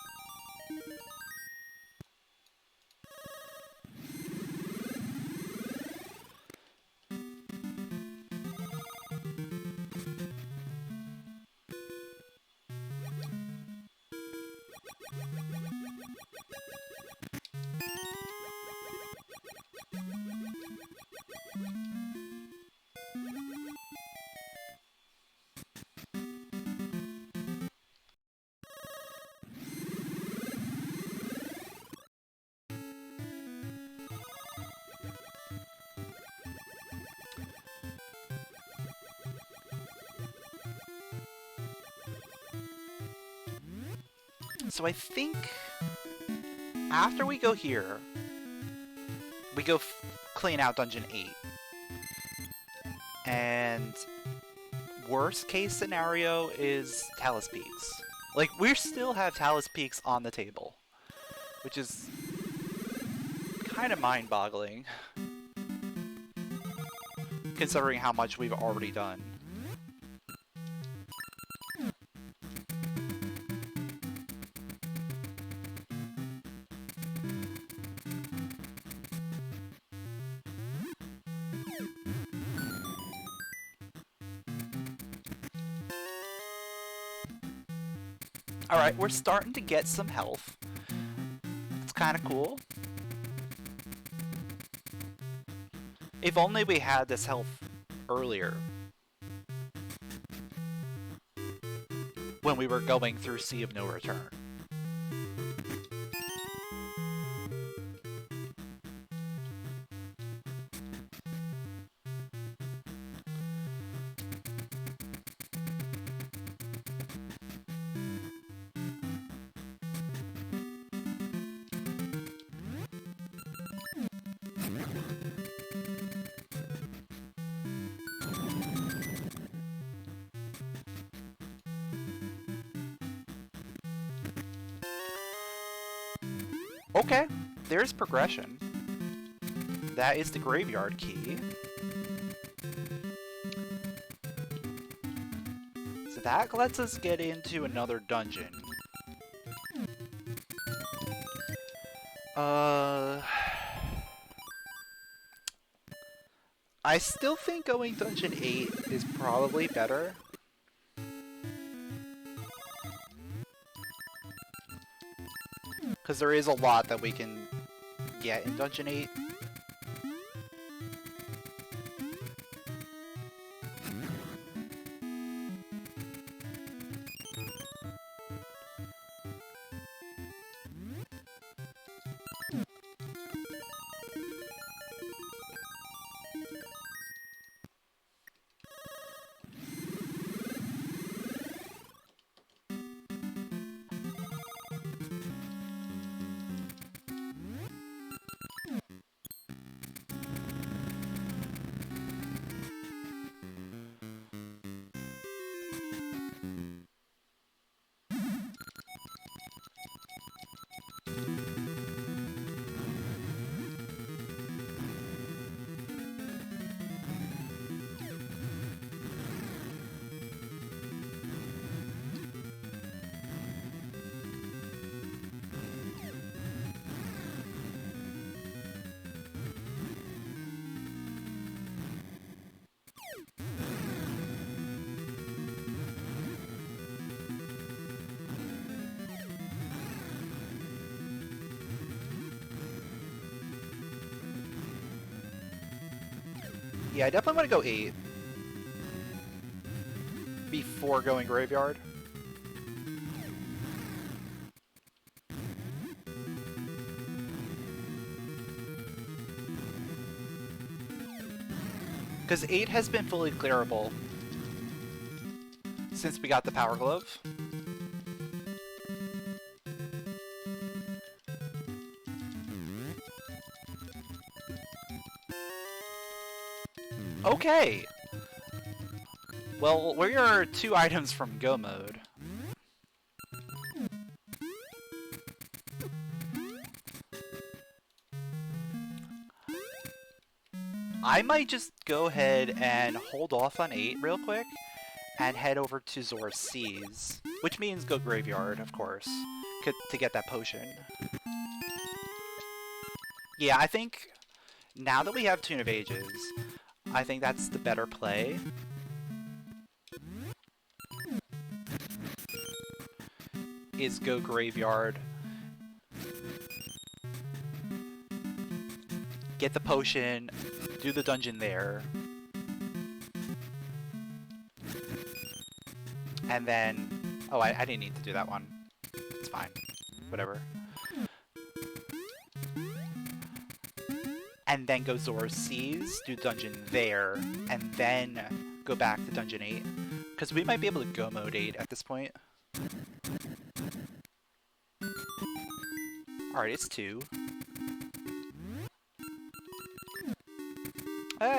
So I think after we go here, we go clean out Dungeon 8. And worst case scenario is Talus Peaks. Like, we still have Talus Peaks on the table, which is kind of mind-boggling, considering how much we've already done. Alright, we're starting to get some health. It's kind of cool. If only we had this health earlier. When we were going through Sea of No Return. Okay, there's progression. That is the graveyard key. So that lets us get into another dungeon. I still think going dungeon 8 is probably better. Because there is a lot that we can get in dungeon 8. Yeah, I definitely want to go 8 before going graveyard. Because 8 has been fully clearable since we got the Power Glove. Okay! Well, we are 2 items from Go mode. I might just go ahead and hold off on 8 real quick and head over to Zora's Seas, which means go graveyard, of course, to get that potion. Yeah, I think now that we have Tune of Ages, I think that's the better play. Is go graveyard, get the potion, do the dungeon there, and then... Oh, I didn't need to do that one. It's fine. Whatever. And then go Zora's Seas, do dungeon there, and then go back to dungeon 8. Because we might be able to go mode 8 at this point. Alright, it's 2.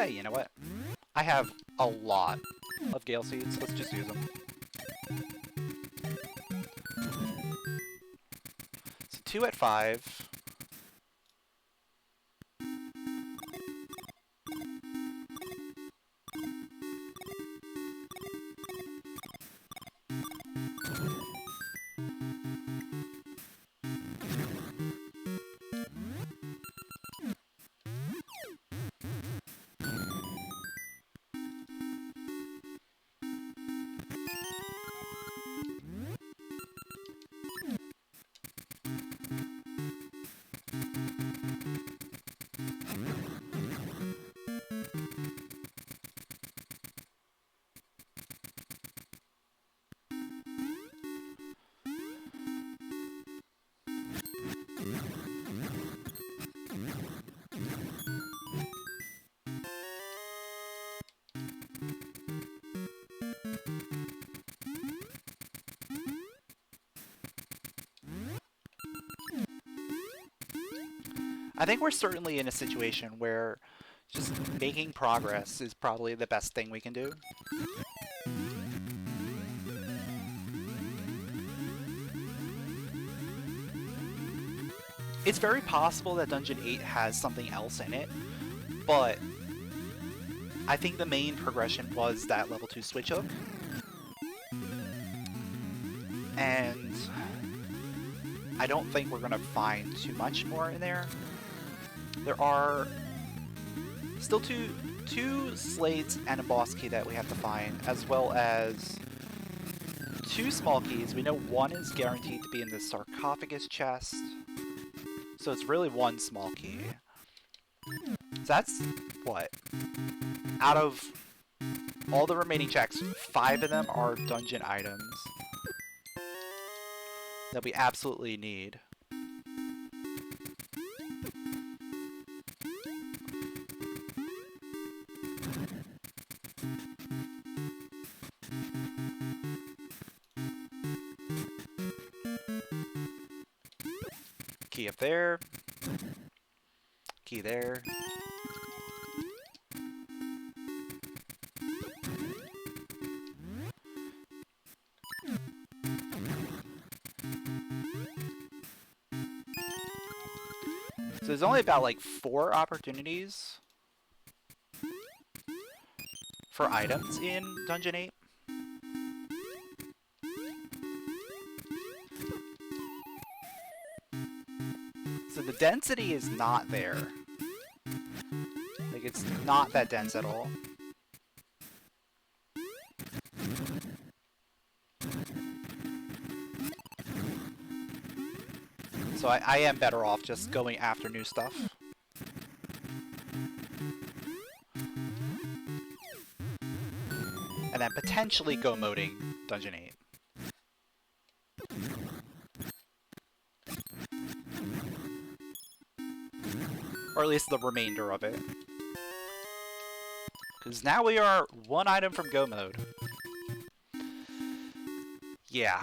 You know what? I have a lot of Gale Seeds. Let's just use them. So 2 at 5. I think we're certainly in a situation where just making progress is probably the best thing we can do. It's very possible that Dungeon 8 has something else in it, but I think the main progression was that level 2 switch hook. And I don't think we're going to find too much more in there. There are still two slates and a boss key that we have to find, as well as 2 small keys. We know one is guaranteed to be in the sarcophagus chest, so it's really 1 small key. So that's, what? Out of all the remaining checks, 5 of them are dungeon items that we absolutely need. Key up there. Key there. So there's only about like 4 opportunities for items in Dungeon 8. So the density is not there. Like, it's not that dense at all. So I am better off just going after new stuff. And then potentially go moding Dungeon 8. Or at least the remainder of it. Because now we are 1 item from go mode. Yeah.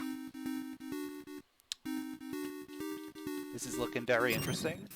This is looking very interesting.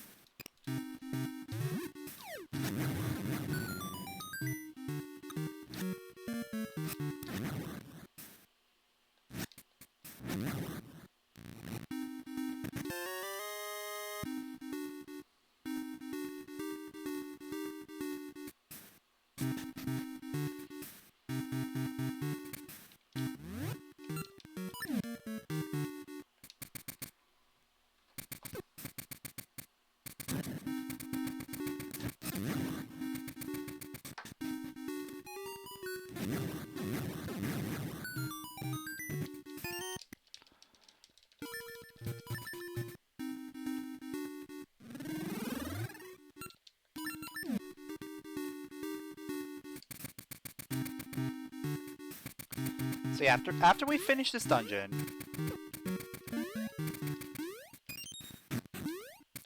So yeah, after we finish this dungeon,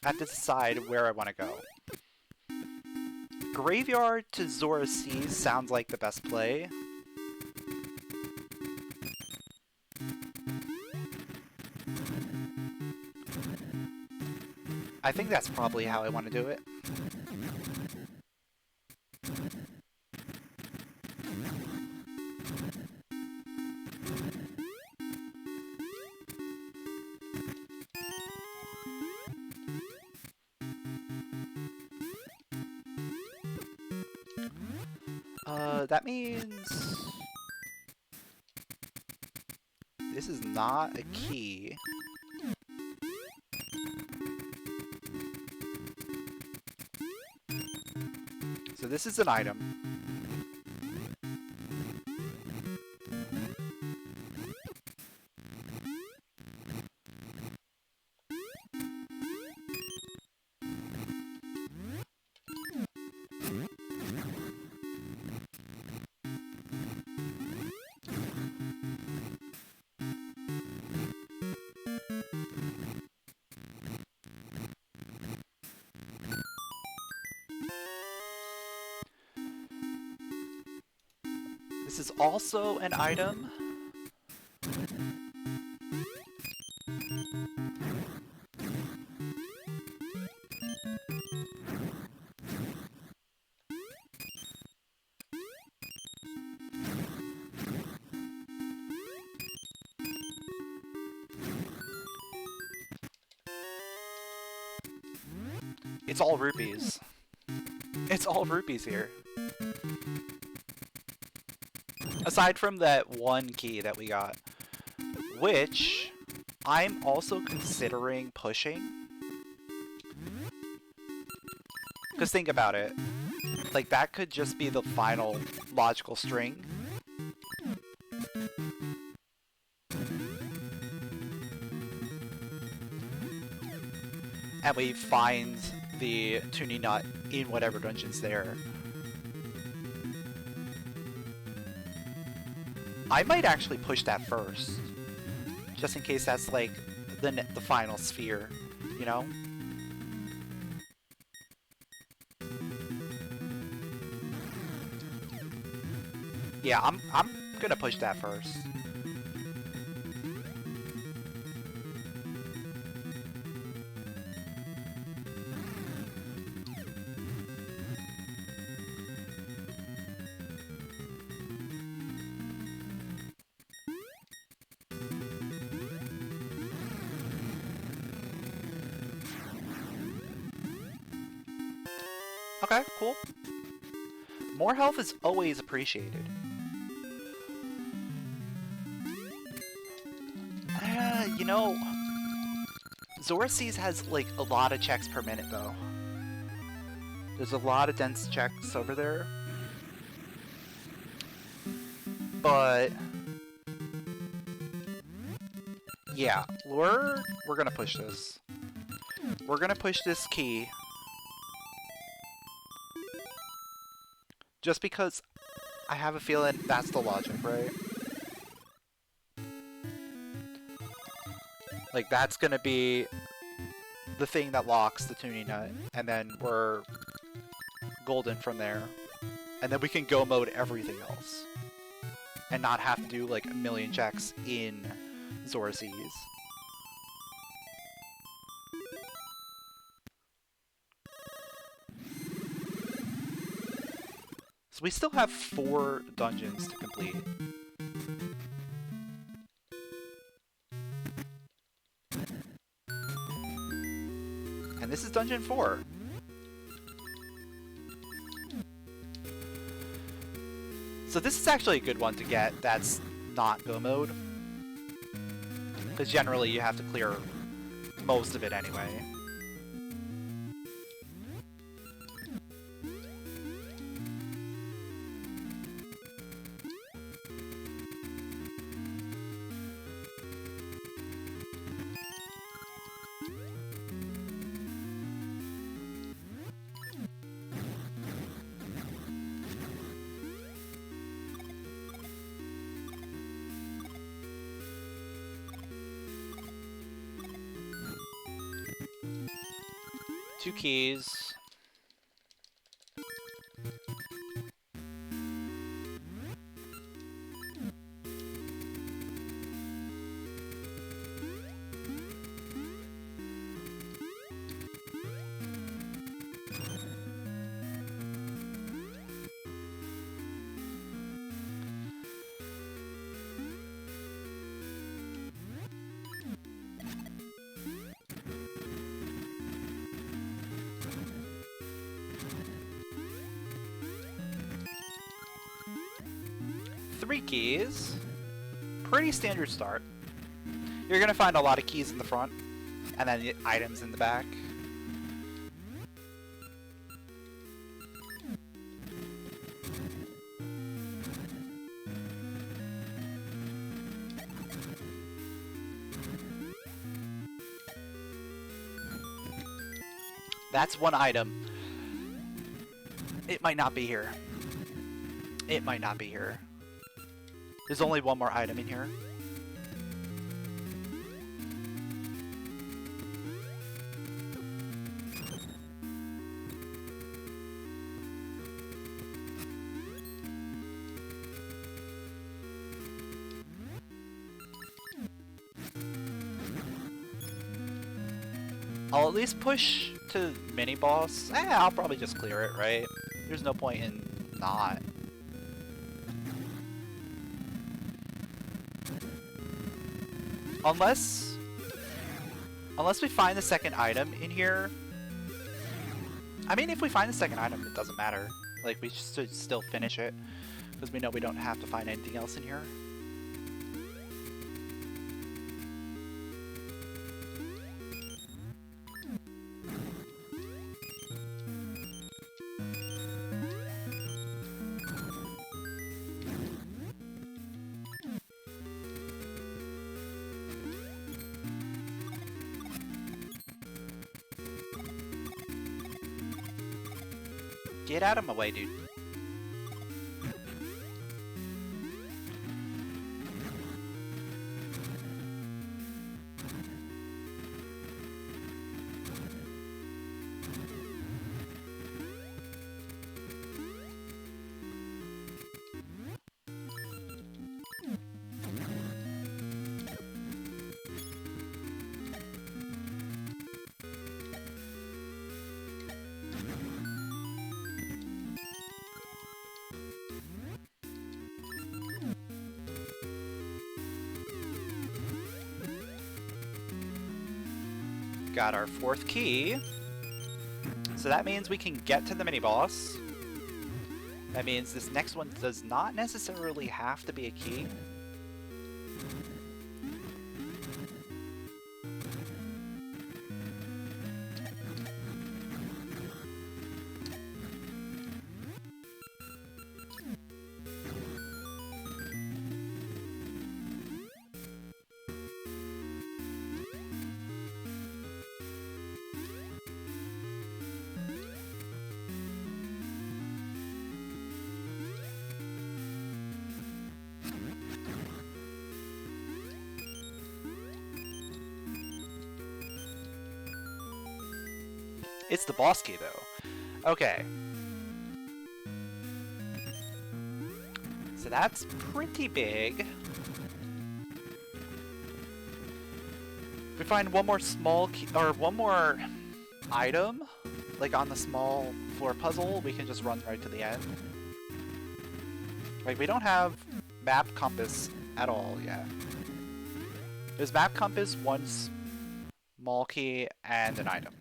I have to decide where I want to go. Graveyard to Zora Seas sounds like the best play. I think that's probably how I want to do it. That means this is not a key. So this is an item. This is also an item. It's all rupees. It's all rupees here. Aside from that one key that we got, which I'm also considering pushing. Because think about it. Like, that could just be the final logical string. And we find the tuning nut in whatever dungeon's there. I might actually push that first. Just in case that's like the final sphere, you know? Yeah, I'm gonna push that first. Okay, cool. More health is always appreciated. You know, Zoraseas has like a lot of checks per minute though. There's a lot of dense checks over there. But yeah, we're gonna push this. We're gonna push this key. Just because I have a feeling that's the logic, right? Like, that's gonna be the thing that locks the tuning nut, and then we're golden from there. And then we can go mode everything else. And not have to do, like, a million checks in Zoraseas. So we still have 4 dungeons to complete. And this is dungeon 4. So this is actually a good one to get that's not go mode. Because generally you have to clear most of it anyway. Two keys. Three keys. Pretty standard start. You're gonna find a lot of keys in the front, and then items in the back. That's one item. It might not be here. It might not be here. There's only one more item in here. I'll at least push to mini boss. I'll probably just clear it, right? There's no point in not. Unless we find the second item in here, I mean, if we find the second item, it doesn't matter. Like, we should still finish it, because we know we don't have to find anything else in here. Get out of my way, dude. Got our 4th key. So that means we can get to the mini-boss. That means this next one does not necessarily have to be a key. It's the boss key, though. Okay. So that's pretty big. If we find one more small key, or one more item, like on the small floor puzzle, we can just run right to the end. Like, we don't have map compass at all yet. There's map compass, one small key, and an item.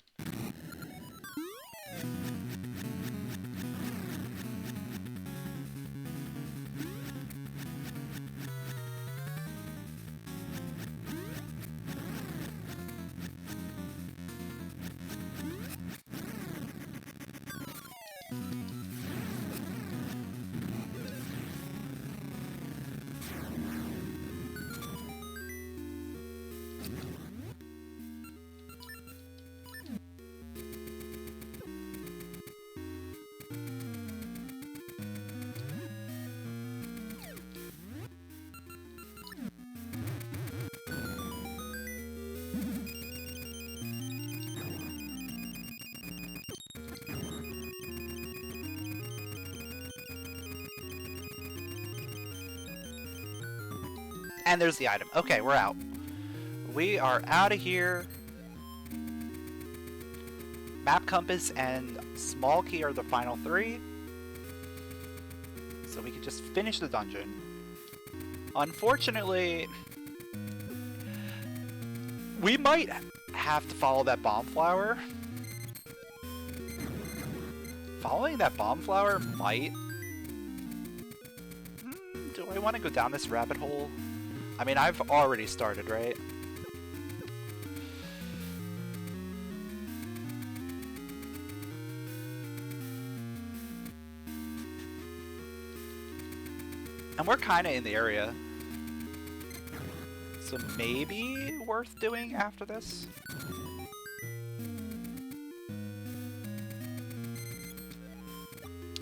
And there's the item. Okay, we're out. We are out of here. Map compass and small key are the final 3. So we can just finish the dungeon. Unfortunately, we might have to follow that bomb flower. Following that bomb flower might... do I want to go down this rabbit hole? I mean, I've already started, right? And we're kind of in the area. So maybe worth doing after this?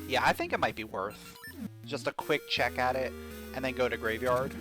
Yeah, I think it might be worth just a quick check at it and then go to graveyard.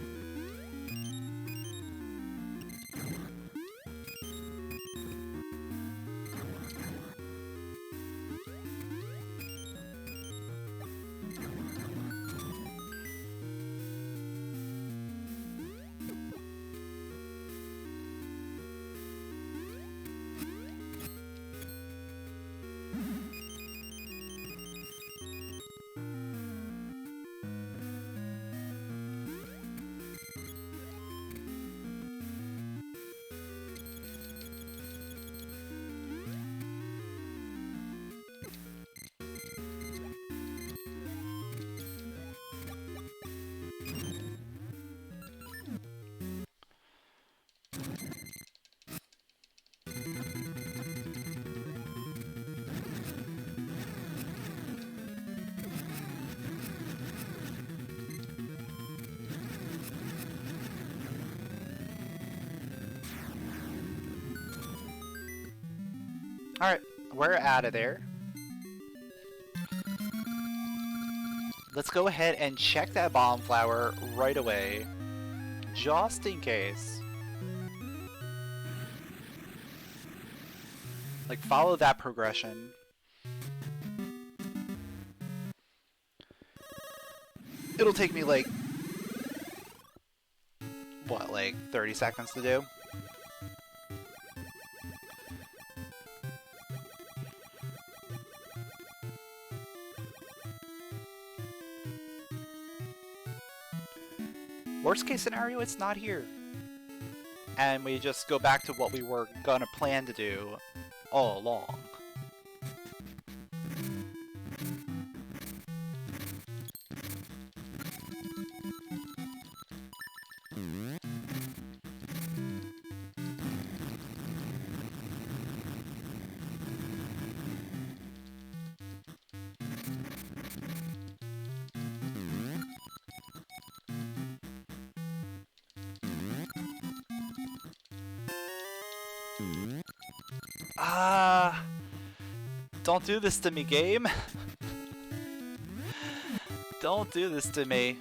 we're out of there. Let's go ahead and check that bomb flower right away, just in case. Like, follow that progression. It'll take me like, what, like 30 seconds to do? Worst case scenario, it's not here. And we just go back to what we were gonna plan to do all along. Don't do this to me, game. Don't do this to me.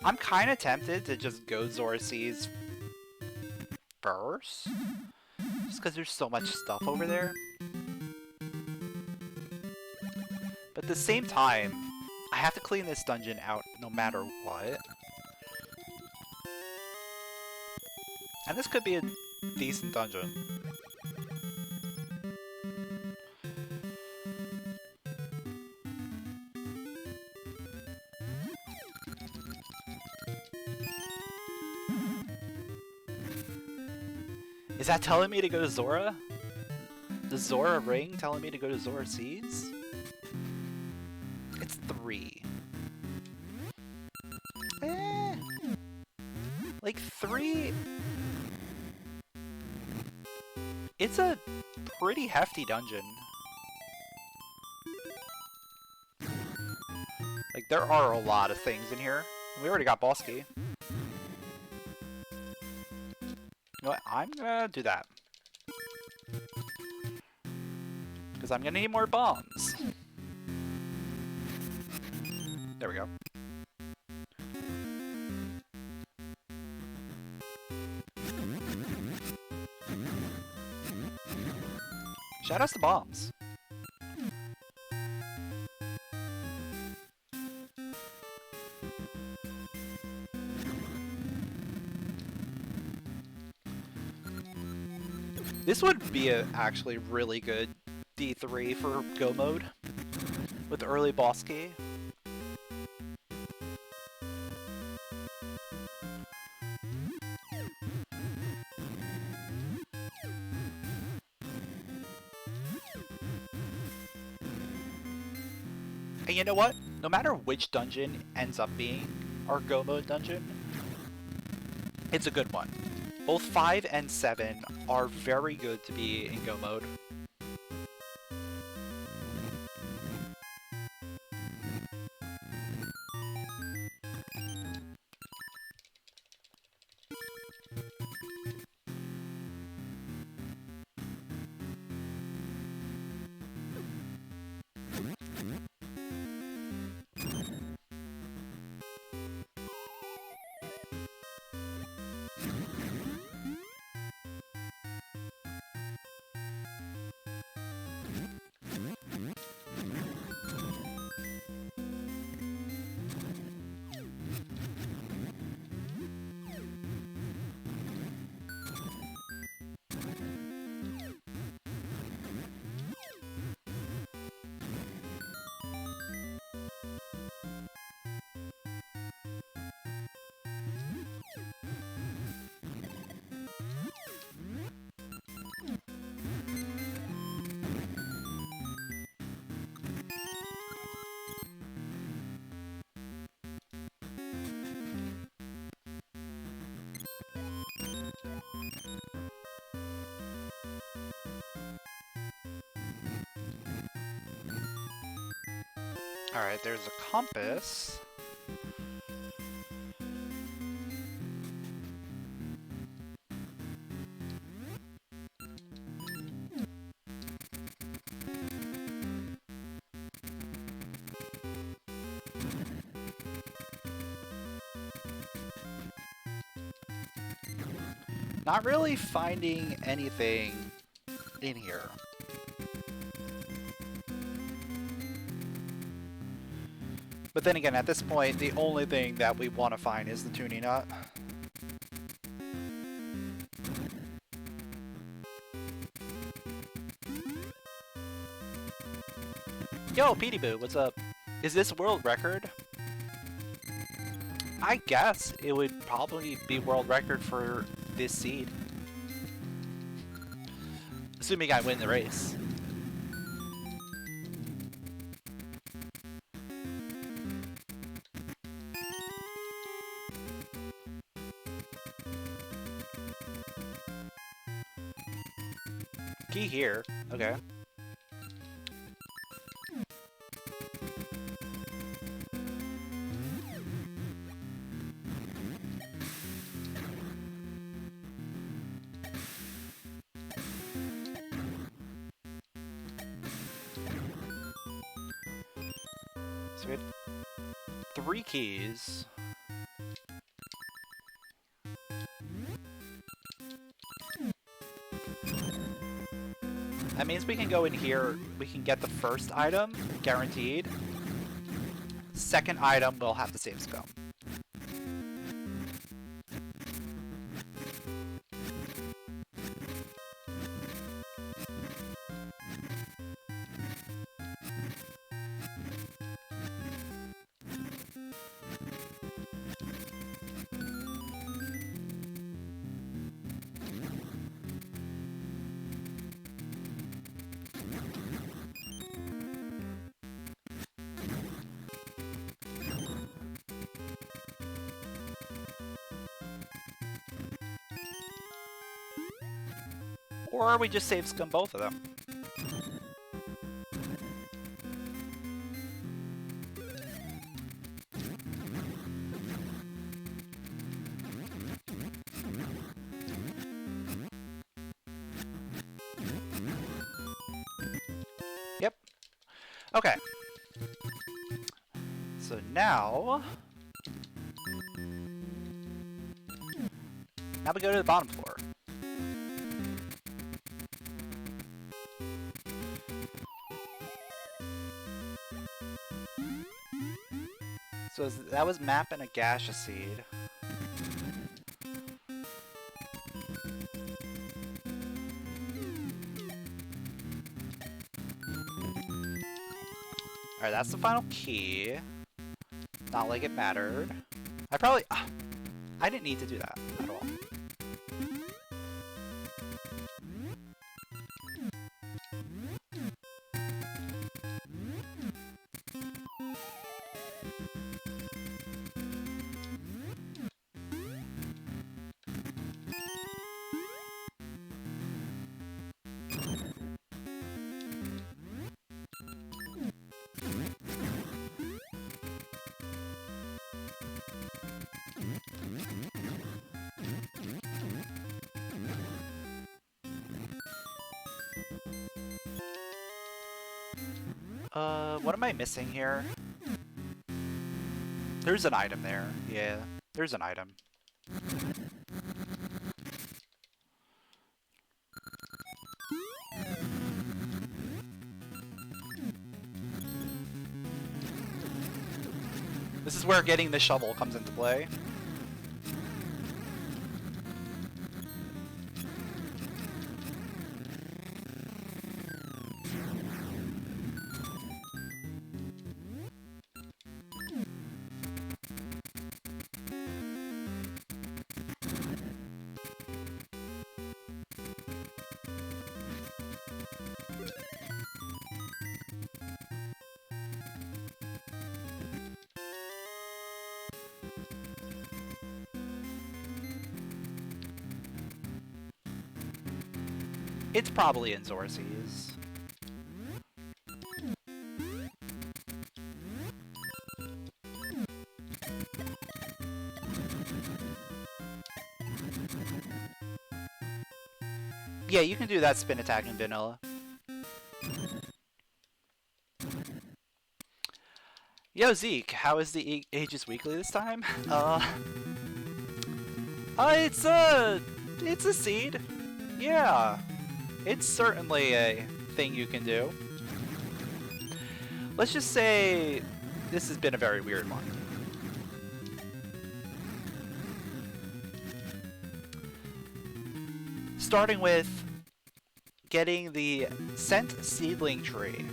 I'm kind of tempted to just go Zora Seas first. Just because there's so much stuff over there. But at the same time, I have to clean this dungeon out no matter what. And this could be a decent dungeon. Is that telling me to go to Zora? The Zora ring telling me to go to Zora Seas? It's 3. Like 3... It's a pretty hefty dungeon. Like, there are a lot of things in here. We already got boss key. You know what? I'm gonna do that. Because I'm gonna need more bombs. There we go. Shout outs to bombs. This would be a actually really good D3 for Go mode with early boss key. And you know what? No matter which dungeon ends up being our Go mode dungeon, it's a good one. Both 5 and 7 are very good to be in Go mode. Alright, there's a compass. Not really finding anything in here. But then again, at this point, the only thing that we want to find is the tuning nut. Yo, Petey Boo, what's up? Is this world record? I guess it would probably be world record for this seed. Assuming I win the race. Key here. Okay. So we have 3 keys. That means we can go in here, we can get the first item, guaranteed. Second item, we'll have to save scum. Or we just save scum both of them. Yep. Okay. So now we go to the bottom floor. So that was map and a gasha seed. Alright, that's the final key. Not like it mattered. I didn't need to do that at all. What am I missing here? There's an item there. Yeah, there's an item. This is where getting the shovel comes into play. It's probably in Zorcy's. Yeah, you can do that spin attack in vanilla. Yo, Zeke, how is the Ages Weekly this time? It's a seed. Yeah, it's certainly a thing you can do. Let's just say this has been a very weird one. Starting with getting the Scent Seedling Tree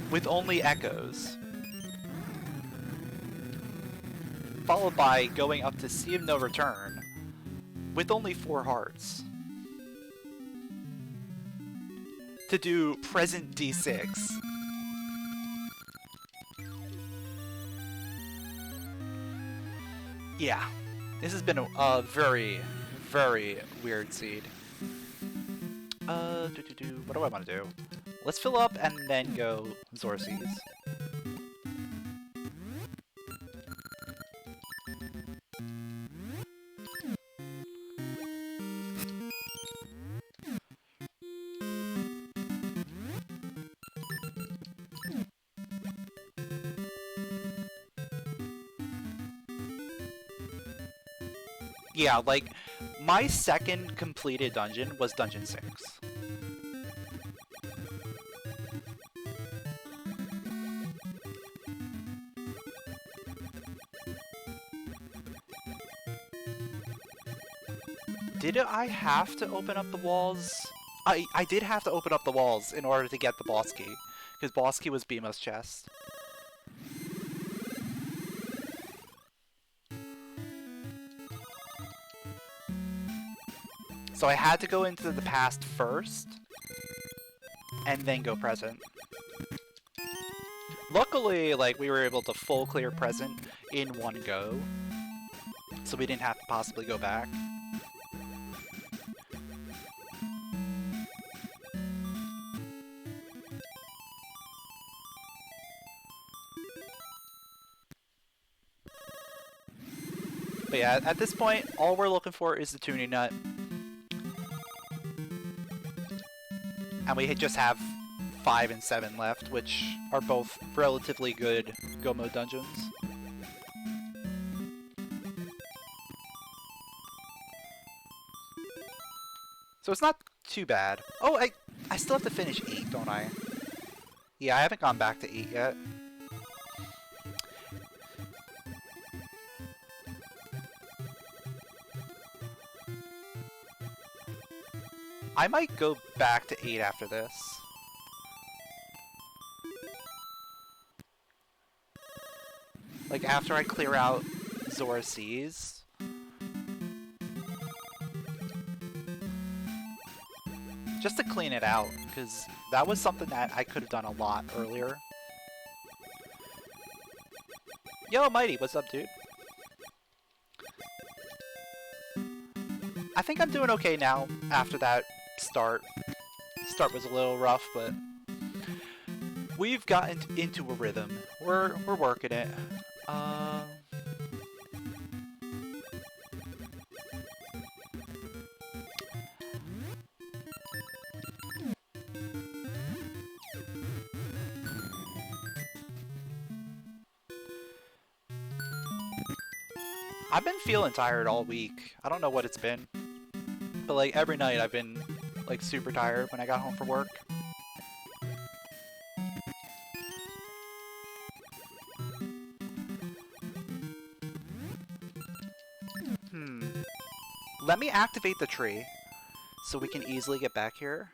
with only echoes, followed by going up to Sea of No Return with only 4 hearts to do present D6. Yeah, this has been a very, very weird seed. What do I want to do? Let's fill up and then go Zorsees. Yeah, like, my second completed dungeon was Dungeon 6. Did I have to open up the walls? I did have to open up the walls in order to get the boss key, because boss key was Bima's chest. So I had to go into the past first, and then go present. Luckily, like, we were able to full clear present in one go, so we didn't have to possibly go back. But yeah, at this point, all we're looking for is the tuning nut. And we just have 5 and 7 left, which are both relatively good Go Mode dungeons. So it's not too bad. Oh, I still have to finish 8, don't I? Yeah, I haven't gone back to 8 yet. I might go back to 8 after this. Like, after I clear out Zora Seas. Just to clean it out, because that was something that I could have done a lot earlier. Yo, Mighty, what's up, dude? I think I'm doing okay now after that start. Start was a little rough, but we've gotten into a rhythm. We're working it. I've been feeling tired all week. I don't know what it's been. But like every night I've been like super tired when I got home from work. Let me activate the tree so we can easily get back here.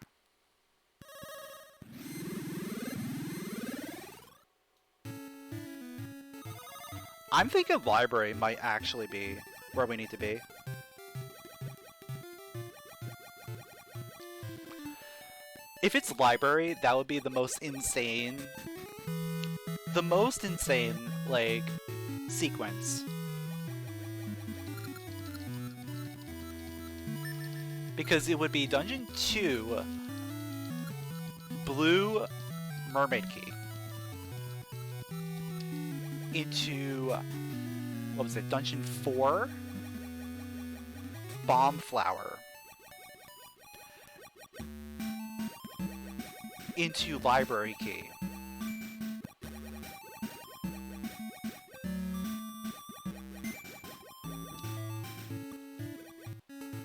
I'm thinking library might actually be where we need to be. If it's library, that would be the most insane, like, sequence. Because it would be Dungeon 2, Blue Mermaid Key, into, what was it, Dungeon 4, Bomb Flower, into library key.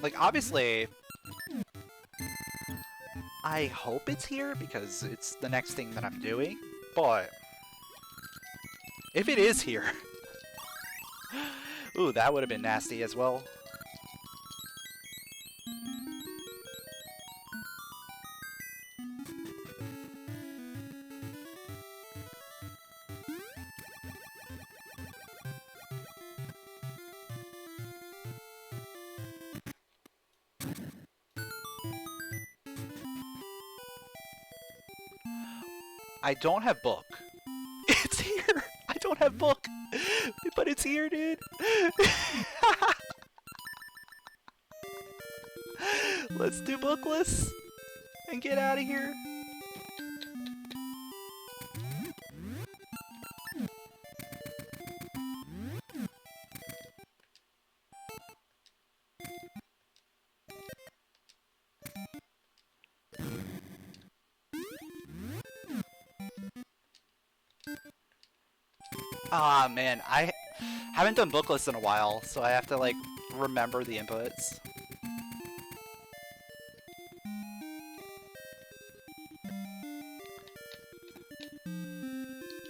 Like, obviously, I hope it's here because it's the next thing that I'm doing, but if it is here, ooh, that would have been nasty as well. I don't have book. It's here! I don't have book! But it's here, dude! Let's do bookless! And get out of here! Ah, man, I haven't done bookless in a while, so I have to, like, remember the inputs.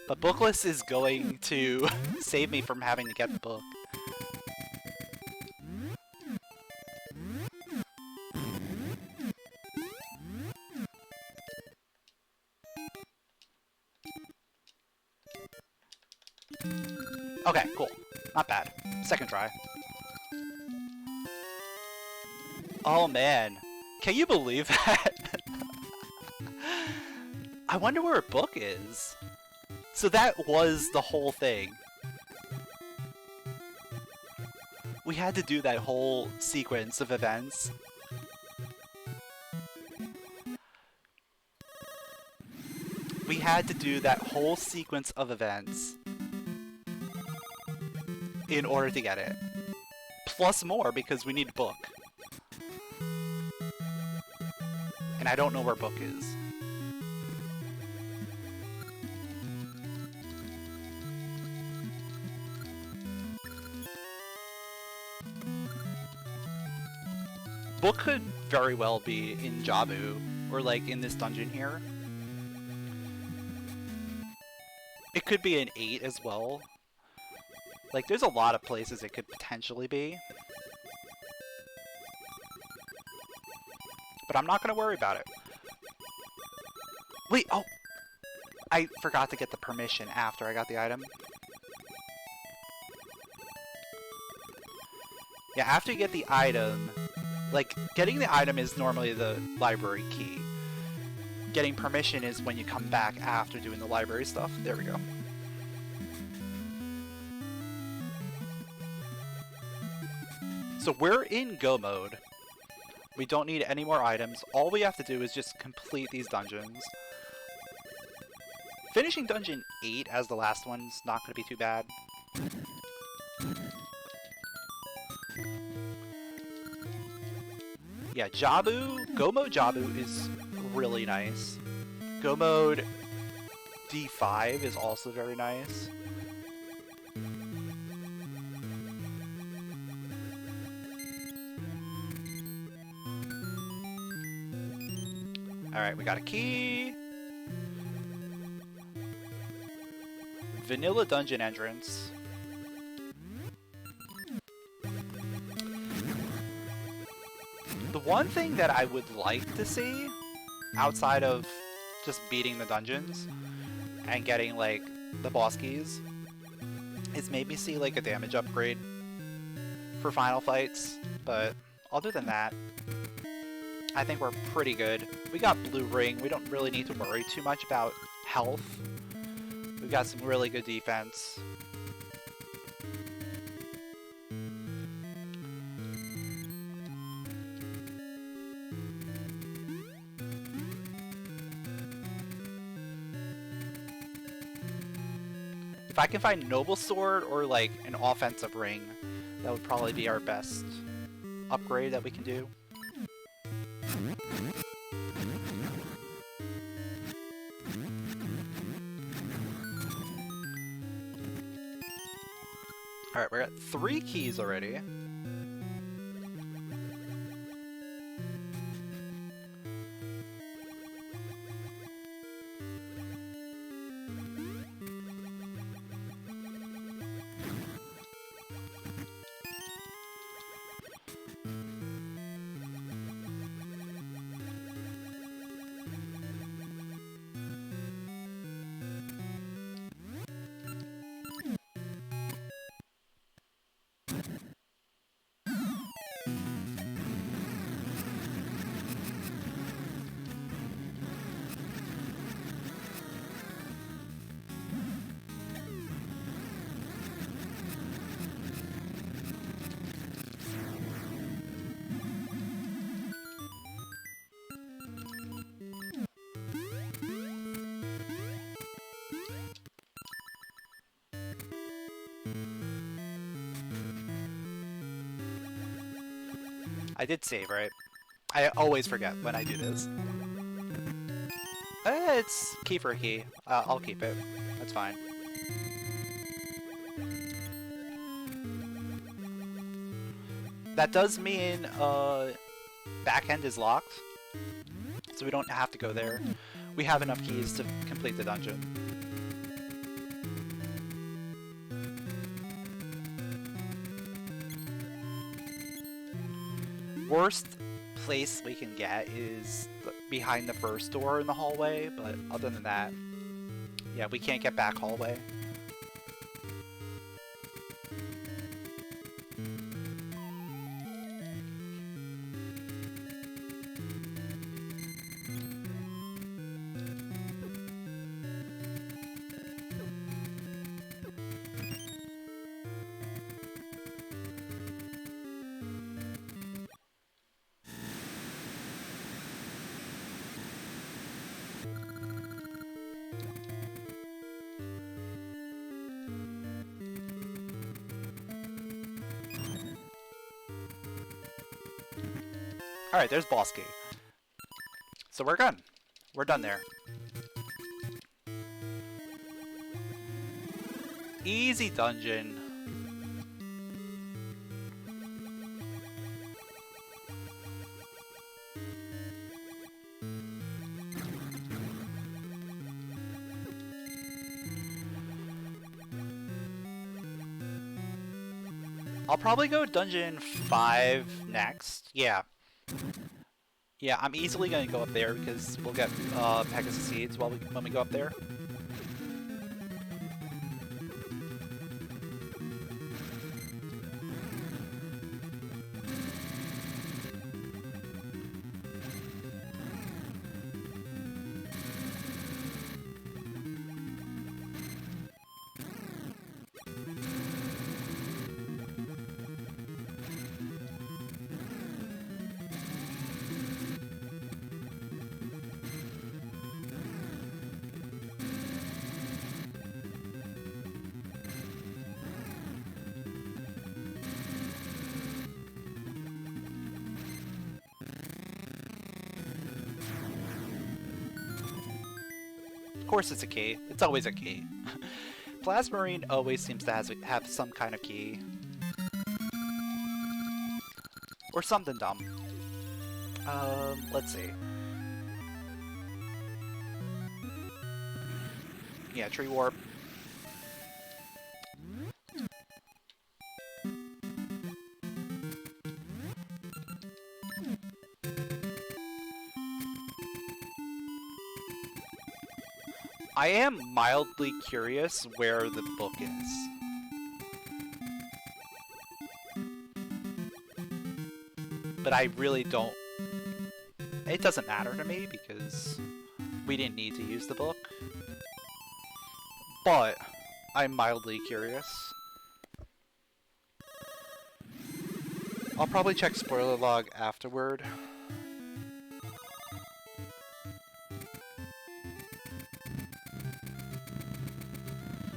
But bookless is going to save me from having to get the book. Okay, cool. Not bad. Second try. Oh man. Can you believe that? I wonder where a book is. So that was the whole thing. We had to do that whole sequence of events. We had to do that whole sequence of events in order to get it. Plus more because we need book. And I don't know where book is. Book could very well be in Jabu, or like in this dungeon here. It could be an 8 as well. Like, there's a lot of places it could potentially be. But I'm not gonna worry about it. Wait, oh! I forgot to get the permission after I got the item. Yeah, after you get the item, like, getting the item is normally the library key. Getting permission is when you come back after doing the library stuff. There we go. So we're in go mode. We don't need any more items. All we have to do is just complete these dungeons. Finishing dungeon 8 as the last one's not going to be too bad. Yeah, Jabu, Go Mode Jabu is really nice. Go Mode D5 is also very nice. Alright, we got a key. Vanilla dungeon entrance. The one thing that I would like to see, outside of just beating the dungeons and getting, like, the boss keys, is maybe see, like, a damage upgrade for final fights. But other than that, I think we're pretty good. We got blue ring. We don't really need to worry too much about health. We've got some really good defense. If I can find Noble Sword or like an offensive ring, that would probably be our best upgrade that we can do. Alright, we're at 3 keys already. I did save, right? I always forget when I do this. It's key for a key. I'll keep it. That's fine. That does mean back end is locked, so we don't have to go there. We have enough keys to complete the dungeon. Worst place we can get is behind the first door in the hallway, but other than that, yeah, we can't get back hallway. Alright, there's boss key. So we're done. We're done there. Easy dungeon. I'll probably go dungeon 5 next. Yeah. Yeah, I'm easily going to go up there because we'll get Pegasus seeds when we go up there. Of course it's a key. It's always a key. Plasmarine always seems to have some kind of key. Or something dumb. Let's see. Yeah, tree warp. I am mildly curious where the book is. But I really don't... It doesn't matter to me because we didn't need to use the book. But I'm mildly curious. I'll probably check spoiler log afterward.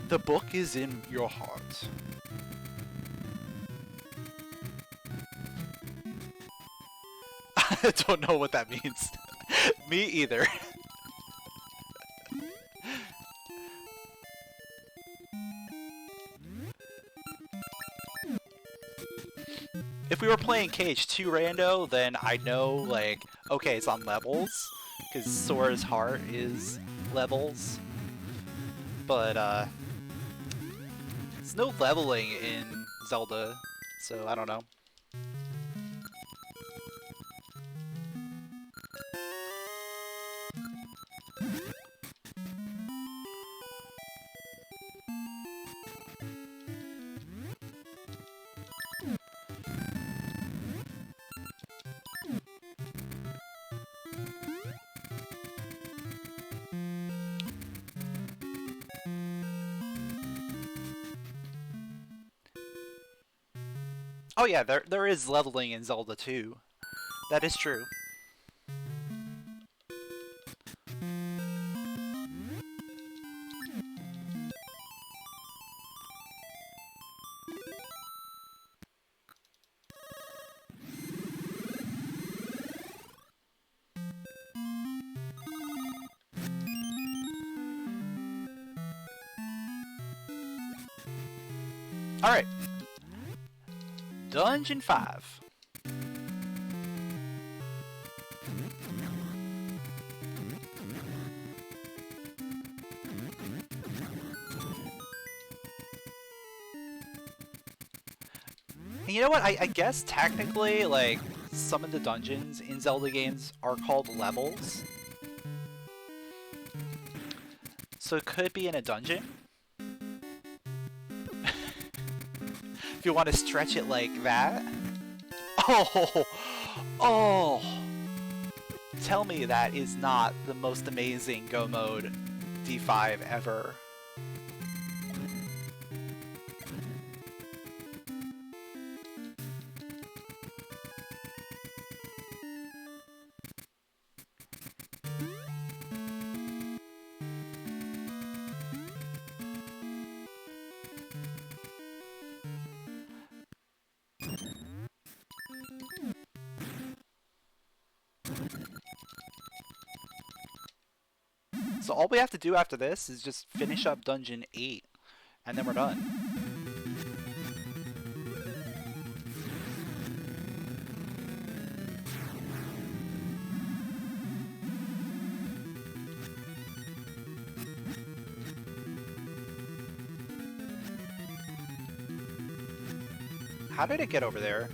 The book is in your heart. I don't know what that means. Me either. if we were playing KH2 Rando, then I know, like, okay, it's on levels, because Sora's Heart is levels. But, there's no leveling in Zelda, so I don't know. Oh yeah, there is leveling in Zelda too. That is true. Alright. Dungeon 5. And you know what? I guess technically, like, some of the dungeons in Zelda games are called levels. So it could be in a dungeon. If you want to stretch it like that. Oh! Oh! Tell me that is not the most amazing Go Mode D5 ever. So all we have to do after this is just finish up Dungeon 8, and then we're done. How did it get over there?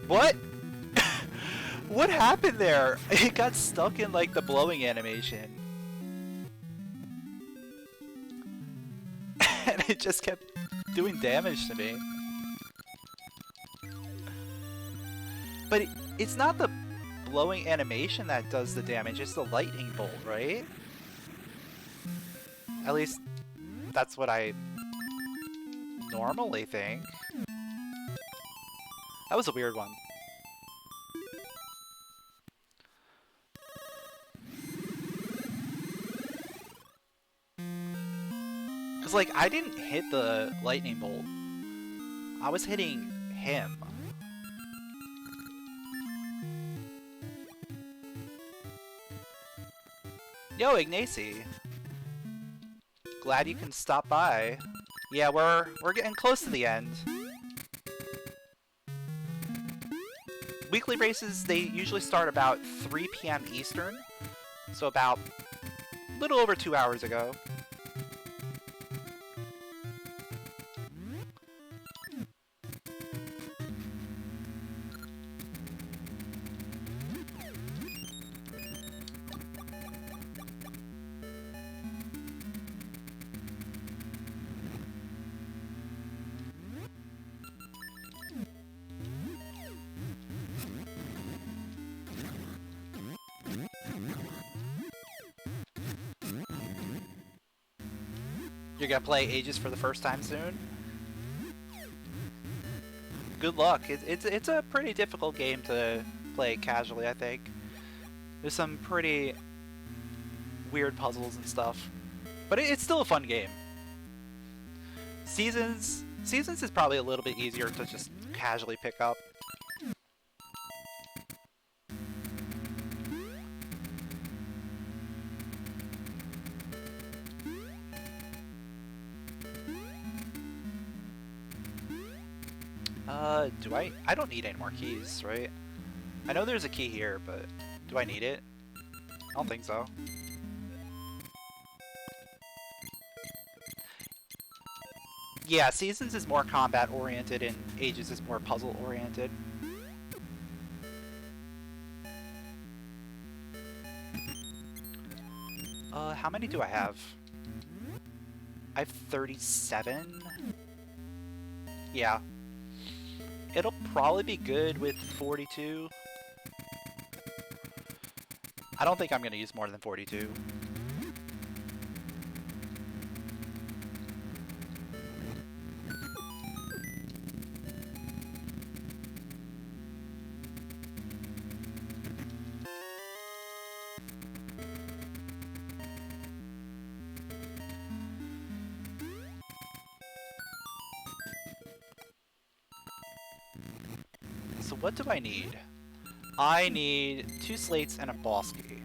What? What happened there? It got stuck in like the blowing animation. And it just kept doing damage to me. But it's not the blowing animation that does the damage, it's the lightning bolt, right? At least that's what I normally think. That was a weird one. Cause like, I didn't hit the lightning bolt. I was hitting him. Yo, Ignacy. Glad you can stop by. Yeah, we're getting close to the end. Weekly races, they usually start about 3 p.m. Eastern, so about a little over 2 hours ago. You're gonna play Ages for the first time soon? Good luck. It's a pretty difficult game to play casually, I think. There's some pretty weird puzzles and stuff. But it's still a fun game. Seasons is probably a little bit easier to just casually pick up. Do I don't need any more keys, right? I know there's a key here, but do I need it? I don't think so. Yeah, Seasons is more combat oriented and Ages is more puzzle oriented. How many do I have? I have 37? Yeah. It'll probably be good with 42. I don't think I'm gonna use more than 42. So what do I need? I need 2 slates and a boss key.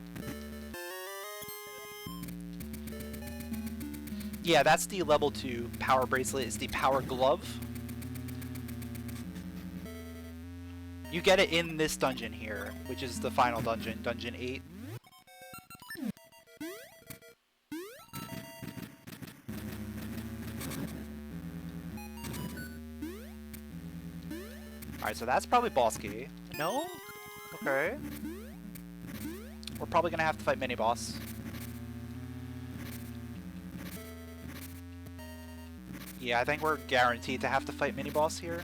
Yeah, that's the level 2 power bracelet. It's the power glove. You get it in this dungeon here, which is the final dungeon, Dungeon 8. Alright, so that's probably boss key. No? Okay. We're probably gonna have to fight mini-boss. Yeah, I think we're guaranteed to have to fight mini-boss here.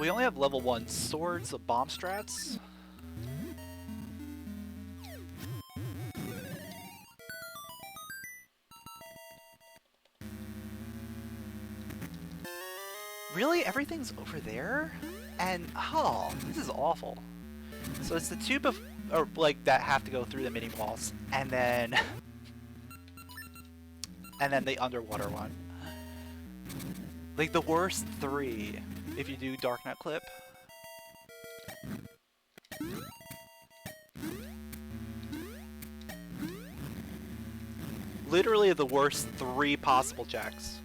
We only have level 1 swords of bomb strats. Really? Everything's over there? And, oh, this is awful. So it's the tube of, or like, that have to go through the mini-boss, and then the underwater one. Like, the worst 3. If you do Darknet Clip. Literally the worst 3 possible checks.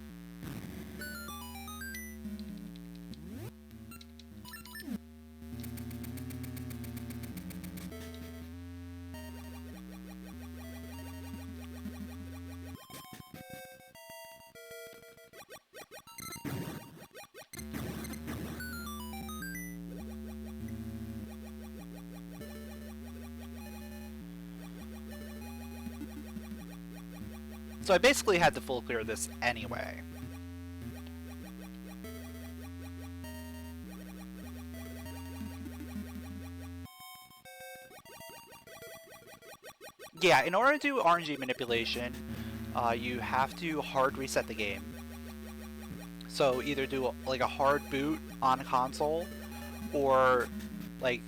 So I basically had to full clear this anyway. Yeah, in order to do RNG manipulation, you have to hard reset the game. So either do like a hard boot on a console, or like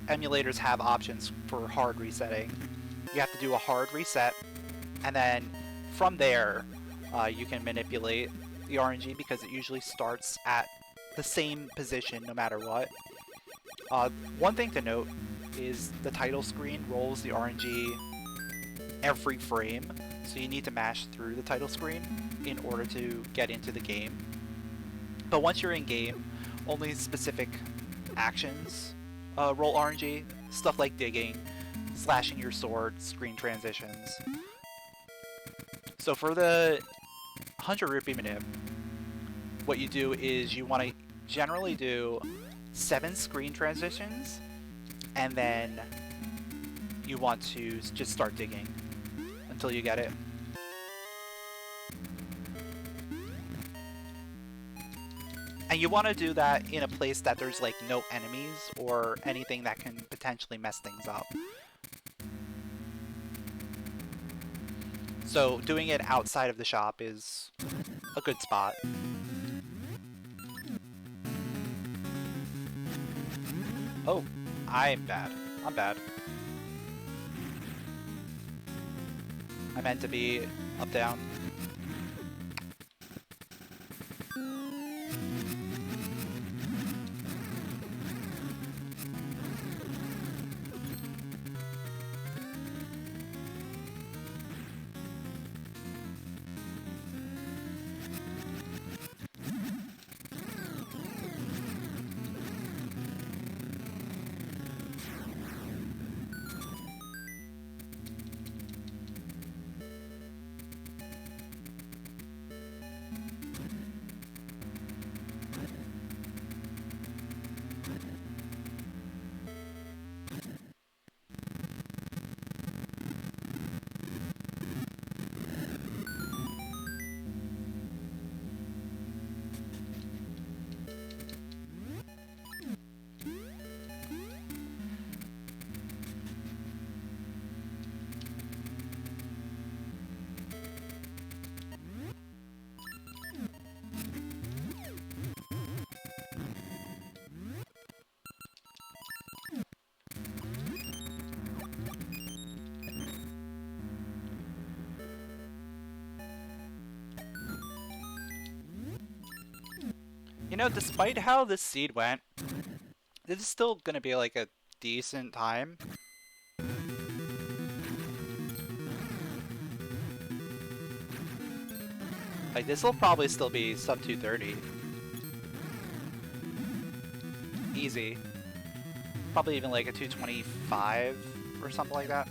emulators have options for hard resetting. You have to do a hard reset, and then from there, you can manipulate the RNG because it usually starts at the same position no matter what. One thing to note is the title screen rolls the RNG every frame, so you need to mash through the title screen in order to get into the game. But once you're in game, only specific actions roll RNG, stuff like digging, slashing your sword, screen transitions. So for the 100 rupee manip, what you do is you want to generally do 7 screen transitions, and then you want to just start digging until you get it. And you want to do that in a place that there's like no enemies or anything that can potentially mess things up. So doing it outside of the shop is a good spot. Oh, I'm bad. I'm bad. I meant to be up, down. You know, despite how this seed went, this is still gonna be like a decent time. Like, this will probably still be sub 230. Easy. Probably even like a 225 or something like that.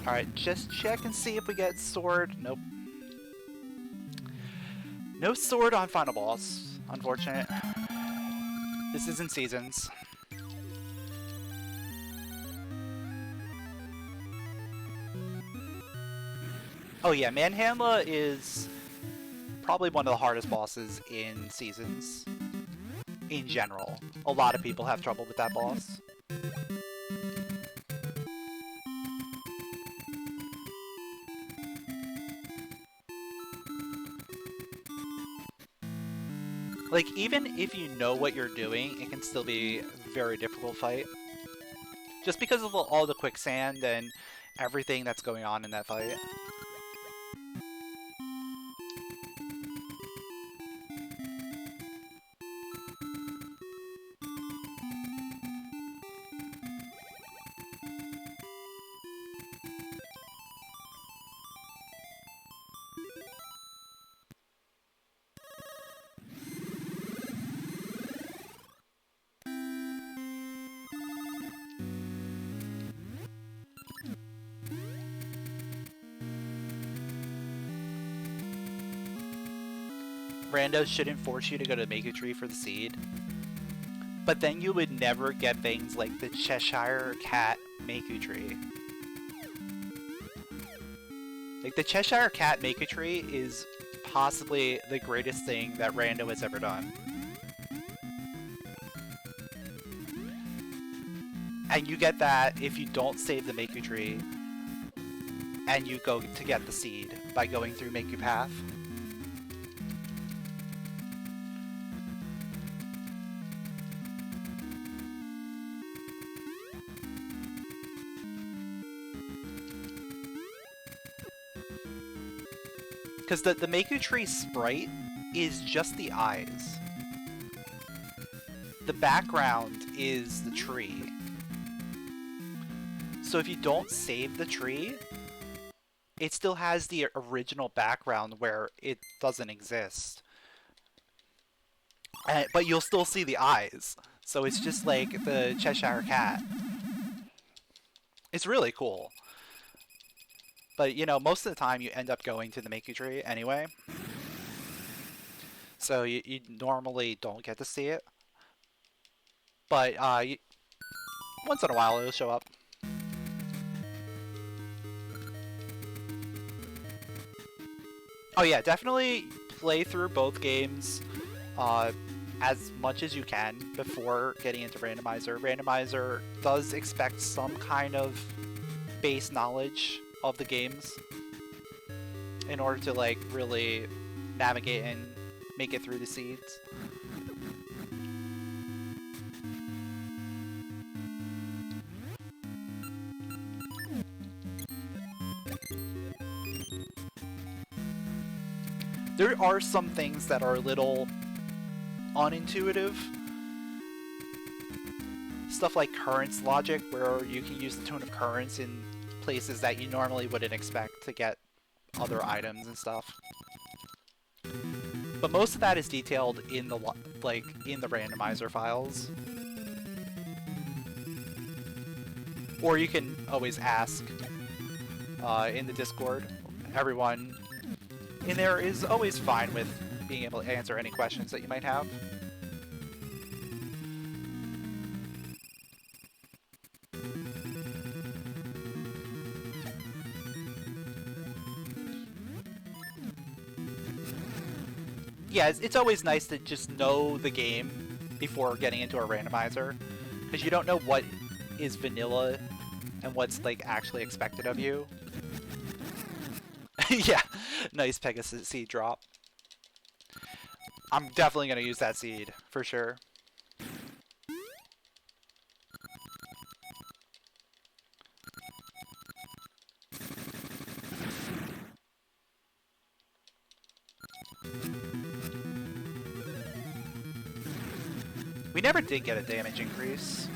Alright, just check and see if we get sword. Nope. No sword on final boss. Unfortunate. This isn't seasons. Oh yeah, Manhandla is probably one of the hardest bosses in seasons. In general. A lot of people have trouble with that boss. Like, even if you know what you're doing, it can still be a very difficult fight. Just because of all the quicksand and everything that's going on in that fight. Randos shouldn't force you to go to the Maker Tree for the seed. But then you would never get things like the Cheshire Cat Maker Tree. Like, the Cheshire Cat Maker Tree is possibly the greatest thing that Rando has ever done. And you get that if you don't save the Maker Tree and you go to get the seed by going through Maker Path. Because the Maker Tree sprite is just the eyes. The background is the tree. So if you don't save the tree, it still has the original background where it doesn't exist. But you'll still see the eyes. So it's just like the Cheshire Cat. It's really cool. But, you know, most of the time you end up going to the Makey tree anyway. So you normally don't get to see it. But once in a while it'll show up. Oh yeah, definitely play through both games as much as you can before getting into Randomizer. Randomizer does expect some kind of base knowledge of the games in order to like really navigate and make it through the seeds. There are some things that are a little unintuitive. Stuff like currents logic, where you can use the tone of currents in places that you normally wouldn't expect to get other items and stuff. But most of that is detailed in the in the randomizer files. Or you can always ask in the Discord. Everyone in there is always fine with being able to answer any questions that you might have. Yeah, it's always nice to just know the game before getting into a randomizer, because you don't know what is vanilla and what's like actually expected of you. Yeah, nice Pegasus seed drop. I'm definitely going to use that seed, for sure. We never did get a damage increase.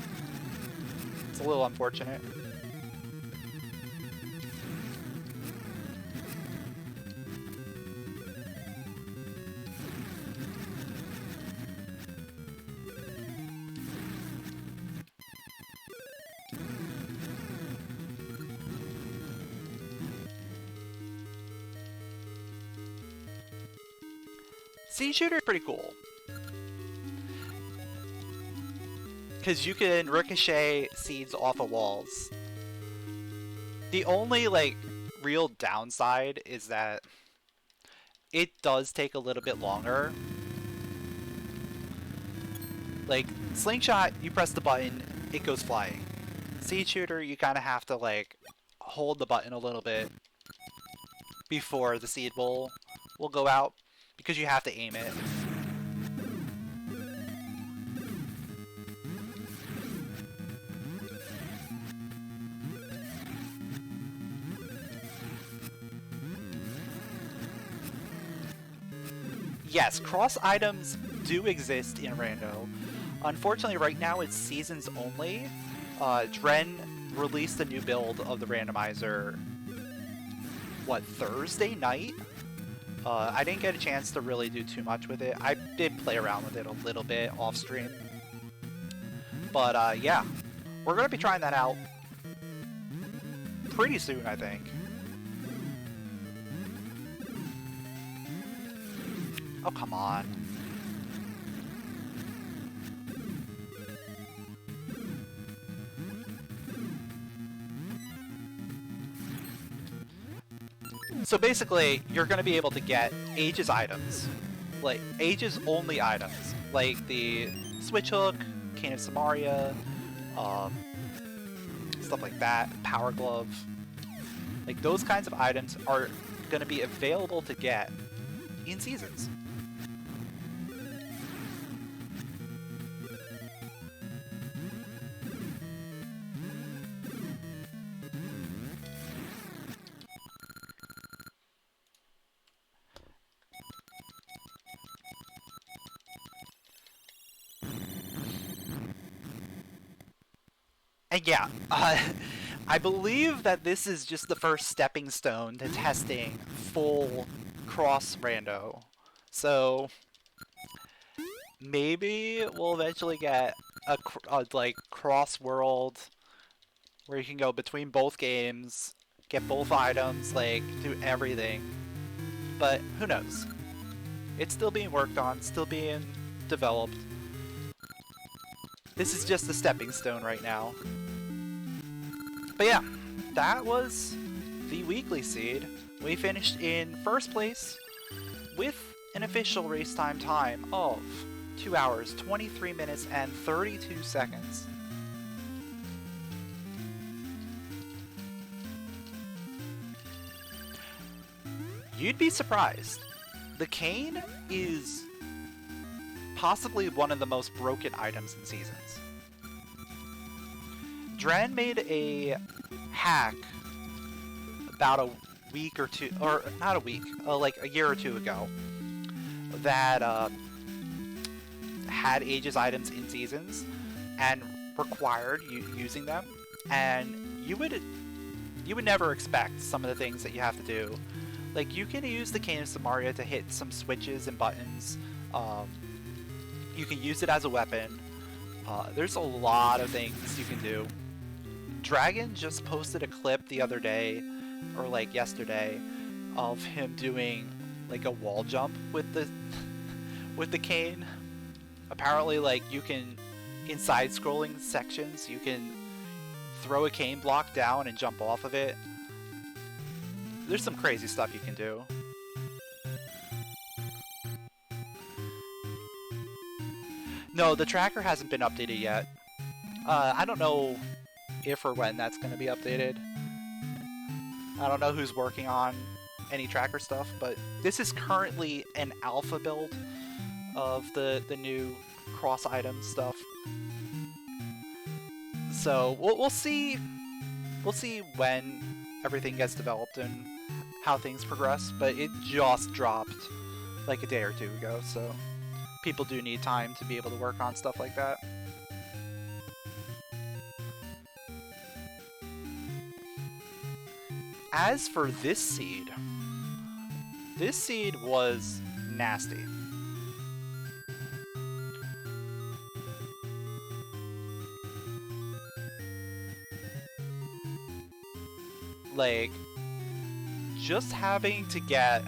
It's a little unfortunate. Seed shooter is pretty cool. Because you can ricochet seeds off of walls. The only, like, real downside is that it does take a little bit longer. Like, slingshot, you press the button, it goes flying. Seed shooter, you kind of have to, like, hold the button a little bit before the seed will go out, because you have to aim it. Yes, cross items do exist in Rando. Unfortunately, right now it's seasons only. Dren released a new build of the randomizer, what, Thursday night? I didn't get a chance to really do too much with it. I did play around with it a little bit off stream. But yeah, we're going to be trying that out pretty soon, I think. Oh, come on. So basically, you're going to be able to get Aegis items. Like, Aegis only items. Like the Switch Hook, Cane of Samaria, stuff like that, Power Glove. Like, those kinds of items are going to be available to get in seasons. And yeah, I believe that this is just the first stepping stone to testing full cross rando. So maybe we'll eventually get a like cross world where you can go between both games, get both items, like do everything. But who knows? It's still being worked on, still being developed. This is just a stepping stone right now. But yeah, that was the weekly seed. We finished in first place with an official race time of 2 hours, 23 minutes, and 32 seconds. You'd be surprised. The cane is possibly one of the most broken items in Seasons. Dren made a hack about a week or two, or not a week, like a year or two ago, that had Aegis items in Seasons and required you using them, and you would never expect some of the things that you have to do. Like, you can use the Cane of Samaria to hit some switches and buttons. You can use it as a weapon. There's a lot of things you can do. Dragon just posted a clip the other day, or like yesterday, of him doing like a wall jump with the cane. Apparently, like, you can, in side-scrolling sections, you can throw a cane block down and jump off of it. There's some crazy stuff you can do. No, the tracker hasn't been updated yet. I don't know if or when that's going to be updated. I don't know who's working on any tracker stuff, but this is currently an alpha build of the new cross item stuff. So we'll see when everything gets developed and how things progress, but it just dropped like a day or two ago, so people do need time to be able to work on stuff like that. As for this seed was nasty. Like, just having to get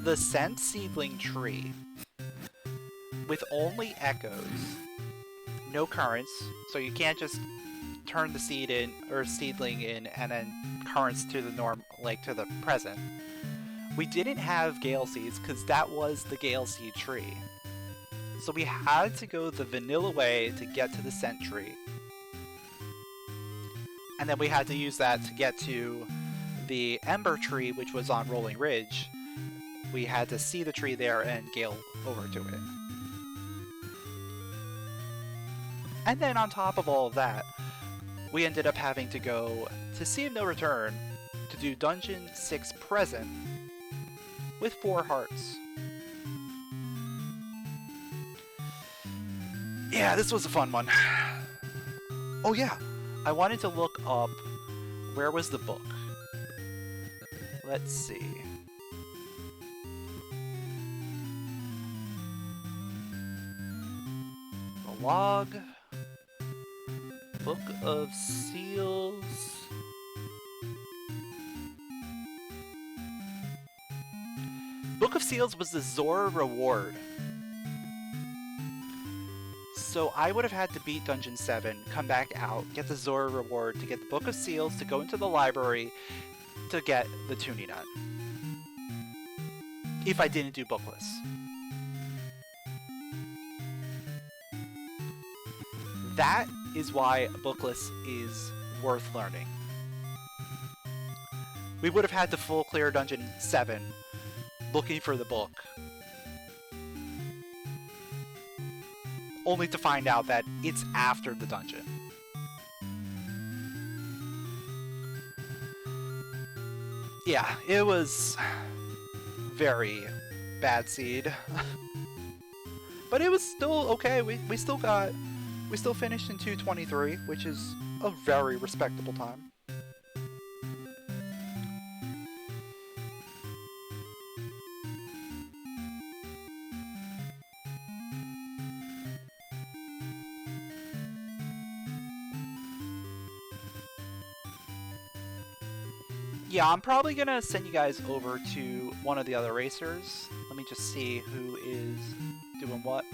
the scent seedling tree with only echoes, no currents, so you can't just turn the seed in or seedling in and then currents to the norm, like to the present. We didn't have gale seeds because that was the gale seed tree, so we had to go the vanilla way to get to the scent tree, and then we had to use that to get to the ember tree, which was on Rolling Ridge. We had to see the tree there and gale over to it. And then on top of all of that, we ended up having to go to Sea of No Return to do Dungeon 6 Present with 4 hearts. Yeah, this was a fun one. Oh yeah, I wanted to look up where was the book. Let's see. The log. Book of Seals. Book of Seals was the Zora reward. So I would have had to beat Dungeon 7, come back out, get the Zora reward to get the Book of Seals, to go into the library to get the Toonie Nut. If I didn't do Bookless. That is why Bookless is worth learning. We would have had to full clear Dungeon 7 looking for the book, only to find out that it's after the dungeon. Yeah, it was very bad seed. But it was still okay. We still got We still finished in 2:23, which is a very respectable time. Yeah, I'm probably gonna send you guys over to one of the other racers. Let me just see who is doing what.